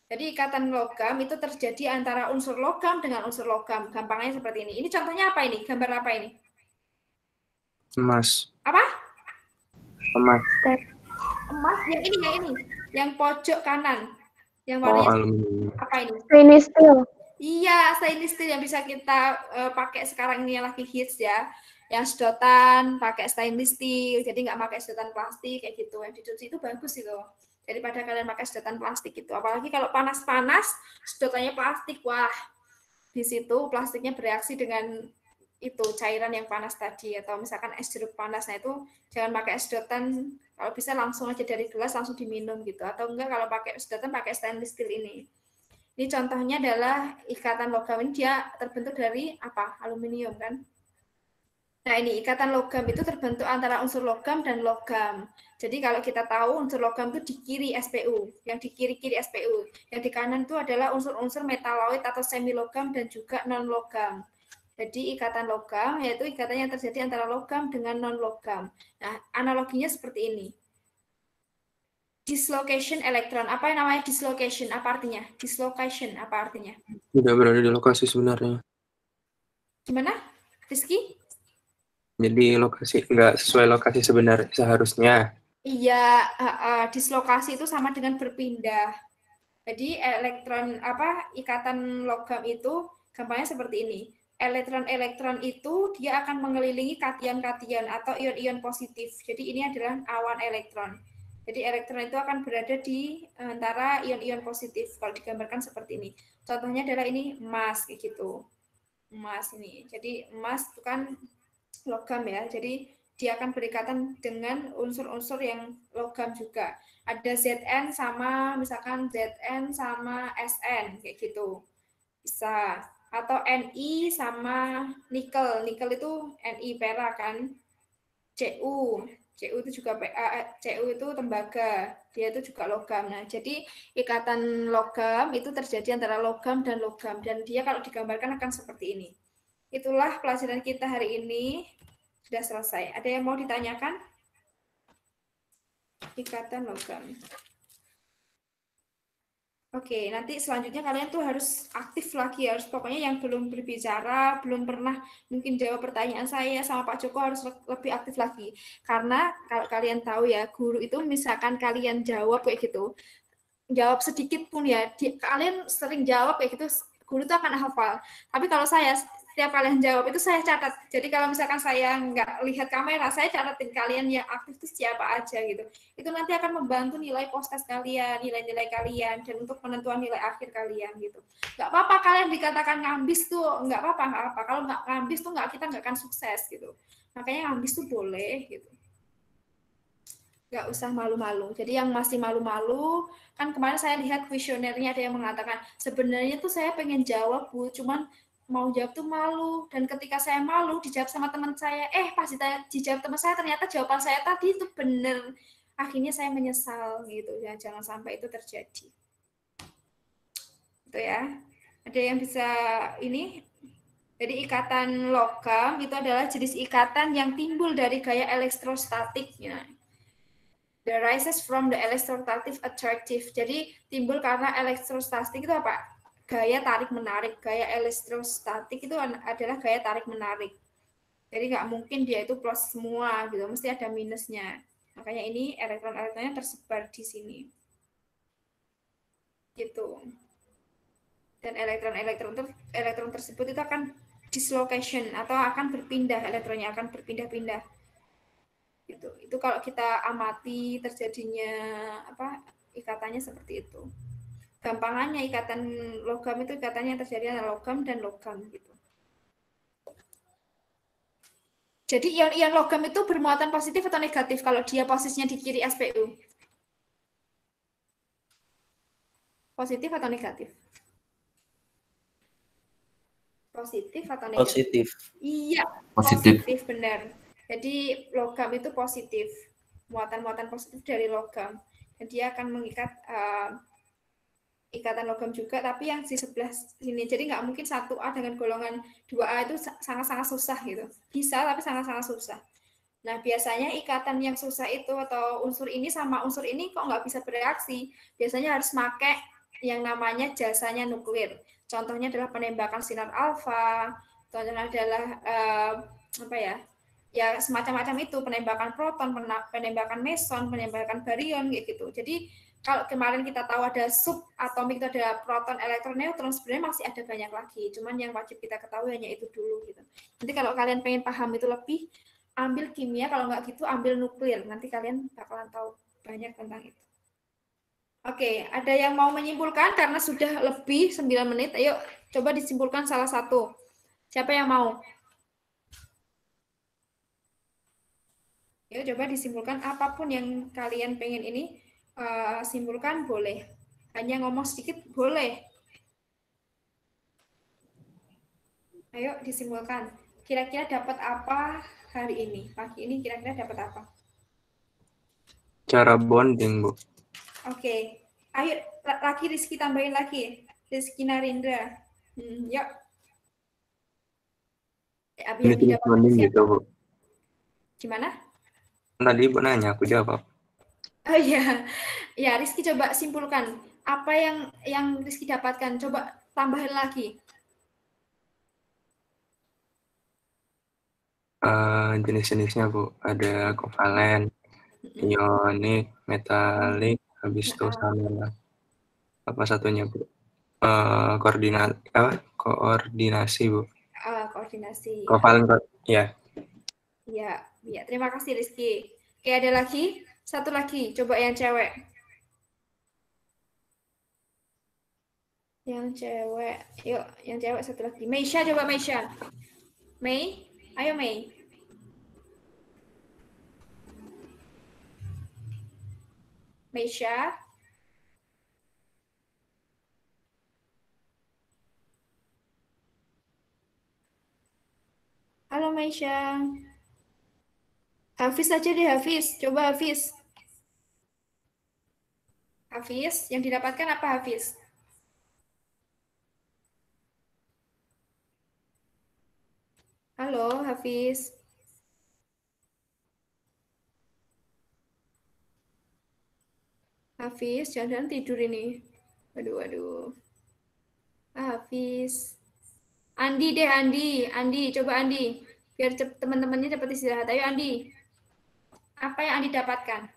Speaker 1: Jadi ikatan logam itu terjadi antara unsur logam dengan unsur logam. Gampangnya seperti ini. Ini contohnya apa ini? Gambar apa ini?
Speaker 9: Emas.
Speaker 1: Apa?
Speaker 9: Emas.
Speaker 1: Emas, yang ini. Yang pojok kanan. Yang warnanya apa ini?
Speaker 7: Stainless steel.
Speaker 1: Iya, stainless steel yang bisa kita pakai sekarang ini yang lagi hits ya. Yang sedotan pakai stainless steel, jadi nggak pakai sedotan plastik kayak gitu. Yang dicuci itu bagus itu. Daripada kalian pakai sedotan plastik itu. Apalagi kalau panas-panas, sedotannya plastik, wah. Di situ plastiknya bereaksi dengan itu cairan yang panas tadi, atau misalkan es jeruk panas. Nah itu jangan pakai sedotan, kalau bisa langsung aja dari gelas langsung diminum gitu. Atau enggak kalau pakai sedotan pakai stainless steel ini. Ini contohnya adalah ikatan logam, ini dia terbentuk dari apa? Aluminium kan? Nah ini ikatan logam itu terbentuk antara unsur logam dan logam. Jadi kalau kita tahu unsur logam itu di kiri SPU, yang di kiri-kiri SPU. Yang di kanan itu adalah unsur-unsur metaloid atau semi logam dan juga non logam. Jadi ikatan logam yaitu ikatan yang terjadi antara logam dengan non logam. Nah analoginya seperti ini. Dislocation elektron. Apa yang namanya dislocation? Apa artinya? Dislocation, apa artinya?
Speaker 9: Tidak berada di lokasi sebenarnya.
Speaker 1: Gimana, Rizky?
Speaker 9: Jadi lokasi nggak sesuai lokasi sebenarnya seharusnya.
Speaker 1: Iya, dislokasi itu sama dengan berpindah. Jadi elektron ikatan logam itu gampangnya seperti ini. Elektron-elektron itu dia akan mengelilingi kation-kation atau ion-ion positif. Jadi ini adalah awan elektron. Jadi elektron itu akan berada di antara ion-ion positif. Kalau digambarkan seperti ini. Contohnya adalah ini emas kayak gitu. Emas ini. Jadi emas itu kan logam ya. Jadi dia akan berikatan dengan unsur-unsur yang logam juga. Ada Zn sama misalkan Zn sama Sn kayak gitu. Bisa. Atau Ni sama nikel. Nikel itu Ni perak kan. Cu itu juga Cu itu tembaga, dia itu juga logam. Nah, jadi ikatan logam itu terjadi antara logam dan logam, dan dia kalau digambarkan akan seperti ini. Itulah pelajaran kita hari ini, sudah selesai. Ada yang mau ditanyakan? Ikatan logam. Oke, nanti selanjutnya kalian tuh harus aktif lagi, harus pokoknya yang belum berbicara, belum pernah mungkin jawab pertanyaan saya sama Pak Joko harus lebih aktif lagi. Karena kalau kalian tahu ya, guru itu misalkan kalian jawab kayak gitu, jawab sedikit pun ya, kalian sering jawab kayak gitu, guru itu akan hafal. Tapi kalau saya, setiap kalian jawab itu saya catat. Jadi kalau misalkan saya nggak lihat kamera, saya catatin kalian yang aktif itu siapa aja gitu. Itu nanti akan membantu nilai post-test kalian, nilai-nilai kalian, dan untuk penentuan nilai akhir kalian gitu. Nggak apa-apa kalian dikatakan ngambis tuh, nggak apa-apa. Kalau nggak ngambis tuh kita nggak akan sukses gitu. Makanya ngambis tuh boleh gitu. Nggak usah malu-malu. Jadi yang masih malu-malu, kan kemarin saya lihat kuesionernya ada yang mengatakan, sebenarnya tuh saya pengen jawab Bu, cuman mau jawab tuh malu, dan ketika saya malu dijawab sama teman saya, pas dijawab teman saya ternyata jawaban saya tadi itu benar, akhirnya saya menyesal gitu ya. Jangan sampai itu terjadi itu ya. Ada yang bisa ini? Jadi ikatan logam itu adalah jenis ikatan yang timbul dari gaya elektrostatik ya. The rises from the electrostatic attractive. Jadi timbul karena elektrostatik itu apa? Gaya tarik menarik. Gaya elektrostatik itu adalah gaya tarik menarik. Jadi nggak mungkin dia itu plus semua gitu, mesti ada minusnya. Makanya ini elektron-elektronnya tersebar di sini. Gitu. Dan elektron tersebut itu akan dislocation atau akan berpindah, elektronnya akan berpindah-pindah. Gitu. Itu kalau kita amati terjadinya ikatannya seperti itu. Gampangannya ikatan logam itu ikatannya terjadi antara logam dan logam gitu. Jadi ion logam itu bermuatan positif atau negatif kalau dia posisinya di kiri SPU? Positif atau negatif? Positif atau negatif?
Speaker 5: Positif.
Speaker 1: Iya,
Speaker 5: Positif.
Speaker 1: positif benar. Jadi logam itu positif, muatan-muatan positif dari logam. Dan dia akan mengikat ikatan logam juga, tapi yang di sebelah sini. Jadi nggak mungkin 1A dengan golongan 2A itu sangat-sangat susah gitu. Bisa, tapi sangat-sangat susah. Nah, biasanya ikatan yang susah itu atau unsur ini sama unsur ini kok nggak bisa bereaksi. Biasanya harus pakai yang namanya jasanya nuklir. Contohnya adalah penembakan sinar alfa, contohnya adalah ya semacam-macam itu, penembakan proton, penembakan meson, penembakan baryon kayak gitu. Jadi kalau kemarin kita tahu ada subatomik itu ada proton, elektron, neutron, sebenarnya masih ada banyak lagi. Cuman yang wajib kita ketahui hanya itu dulu gitu. Nanti kalau kalian pengen paham itu lebih, ambil kimia, kalau nggak gitu ambil nuklir. Nanti kalian bakalan tahu banyak tentang itu. Oke, ada yang mau menyimpulkan karena sudah lebih 9 menit. Ayo coba disimpulkan salah satu. Siapa yang mau? Ayo coba disimpulkan apapun yang kalian pengen ini. Simpulkan boleh. Hanya ngomong sedikit boleh. Ayo disimpulkan. Kira-kira dapat apa hari ini? Pagi ini kira-kira dapat apa?
Speaker 9: Cara bonding, Bu.
Speaker 1: Oke. Ayo lagi Rizky tambahin lagi. Rizky Narindra. Yuk.
Speaker 9: Ini bonding gitu, Bu.
Speaker 1: Gimana?
Speaker 9: Tadi Bu nanya, aku jawab.
Speaker 1: Oh iya, ya Rizky coba simpulkan apa yang Rizky dapatkan. Coba tambahin lagi.
Speaker 9: Jenis-jenisnya Bu, ada kovalen, ionik, metalik, habis itu sama apa satunya Bu? Koordinasi Bu.
Speaker 1: Koordinasi.
Speaker 9: Kovalen, ya.
Speaker 1: Ya, terima kasih Rizky. Oke, ada lagi? Satu lagi, coba yang cewek. Yang cewek, yuk, yang cewek satu lagi. Meisha, coba Meisha. Mei, ayo Mei. Meisha. Halo Meisha. Hafiz aja deh, Hafiz. Coba Hafiz. Hafiz, yang didapatkan apa Hafiz? Halo, Hafiz. Hafiz, jangan tidur ini. Waduh. Hafiz. Andi deh, Andi, coba Andi. Biar teman-temannya cepat istirahat. Ayo Andi. Apa yang Andi dapatkan?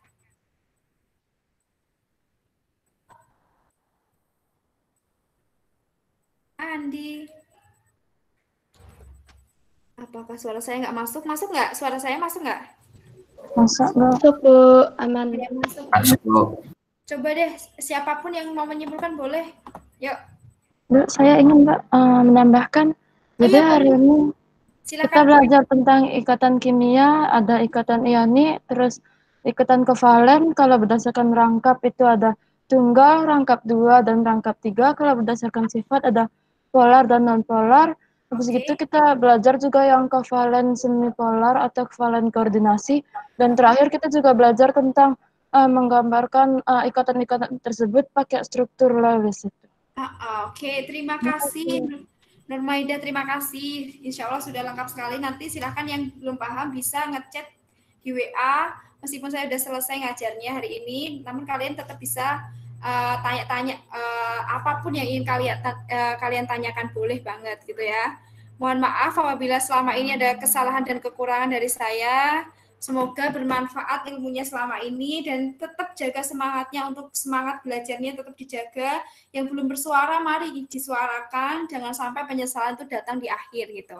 Speaker 1: Andi. Apakah suara saya nggak masuk? Masuk nggak? Suara saya masuk nggak?
Speaker 7: Masuk, Bu. Aman.
Speaker 1: Ya, masuk. Coba deh, siapapun yang mau menyimpulkan boleh. Yuk.
Speaker 7: Bu, saya ingin Mbak menambahkan. Jadi hari ini kita belajar tentang ikatan kimia, ada ikatan ionik, terus ikatan kovalen. Kalau berdasarkan rangkap itu ada tunggal, rangkap 2, dan rangkap 3. Kalau berdasarkan sifat ada polar dan non-polar. Habis itu kita belajar juga yang kovalen semipolar atau kovalen koordinasi. Dan terakhir kita juga belajar tentang menggambarkan ikatan-ikatan tersebut pakai struktur Lewis itu.
Speaker 1: Oke, terima kasih Nurmaida, terima kasih. Insya Allah sudah lengkap sekali. Nanti silahkan yang belum paham bisa ngechat di WA meskipun saya udah selesai ngajarnya hari ini, namun kalian tetap bisa tanya-tanya apapun yang ingin kalian tanyakan, boleh banget gitu ya. Mohon maaf apabila selama ini ada kesalahan dan kekurangan dari saya. Semoga bermanfaat ilmunya selama ini dan tetap jaga semangatnya, untuk semangat belajarnya tetap dijaga. Yang belum bersuara mari disuarakan, jangan sampai penyesalan itu datang di akhir gitu.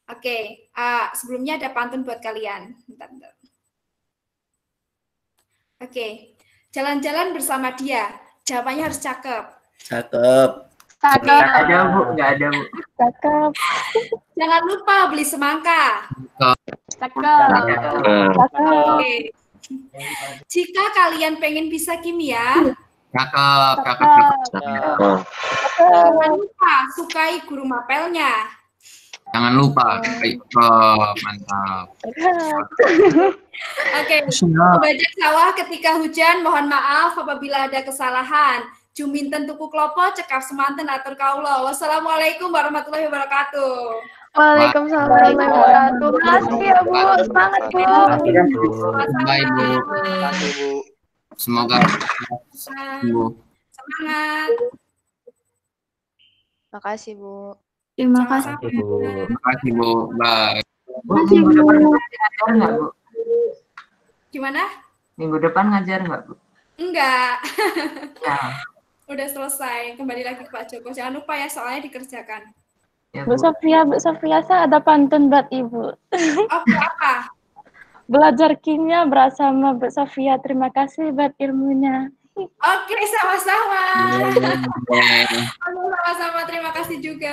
Speaker 1: Oke, sebelumnya ada pantun buat kalian. Bentar. Oke, jalan-jalan bersama dia, jawabannya harus cakep.
Speaker 5: Cakep.
Speaker 8: Nggak ada Bu.
Speaker 7: Cakep.
Speaker 1: Jangan lupa beli semangka.
Speaker 7: Cakep.
Speaker 1: Oke. Jika kalian pengen bisa kimia,
Speaker 11: Cakep.
Speaker 1: jangan lupa sukai guru mapelnya.
Speaker 11: Jangan lupa. Mantap.
Speaker 1: Oke, membajak sawah ketika hujan, mohon maaf apabila ada kesalahan. Juminten tuku klopo, cekap semanten atur kaulo. Wassalamualaikum warahmatullahi wabarakatuh.
Speaker 7: Waalaikumsalam warahmatullahi wabarakatuh. Makasih ya Bu, semangat Bu.
Speaker 11: Baik Bu. Semoga Bu.
Speaker 1: Semangat.
Speaker 12: Makasih Bu.
Speaker 3: Terima kasih.
Speaker 11: Terima kasih Bu. Bye.
Speaker 8: Minggu depan ngajar nggak Bu?
Speaker 1: Gimana?
Speaker 8: Minggu depan ngajar nggak Bu?
Speaker 1: Enggak.
Speaker 8: Ya.
Speaker 1: Udah selesai. Kembali lagi ke Pak Joko. Jangan lupa ya, soalnya dikerjakan.
Speaker 8: Ya,
Speaker 7: Bu Sofia, saya ada pantun buat Ibu.
Speaker 1: Oke, apa?
Speaker 7: Belajar kimia bersama Bu Sofia. Terima kasih buat ilmunya.
Speaker 1: Oke, sama-sama. Sama-sama, terima kasih juga.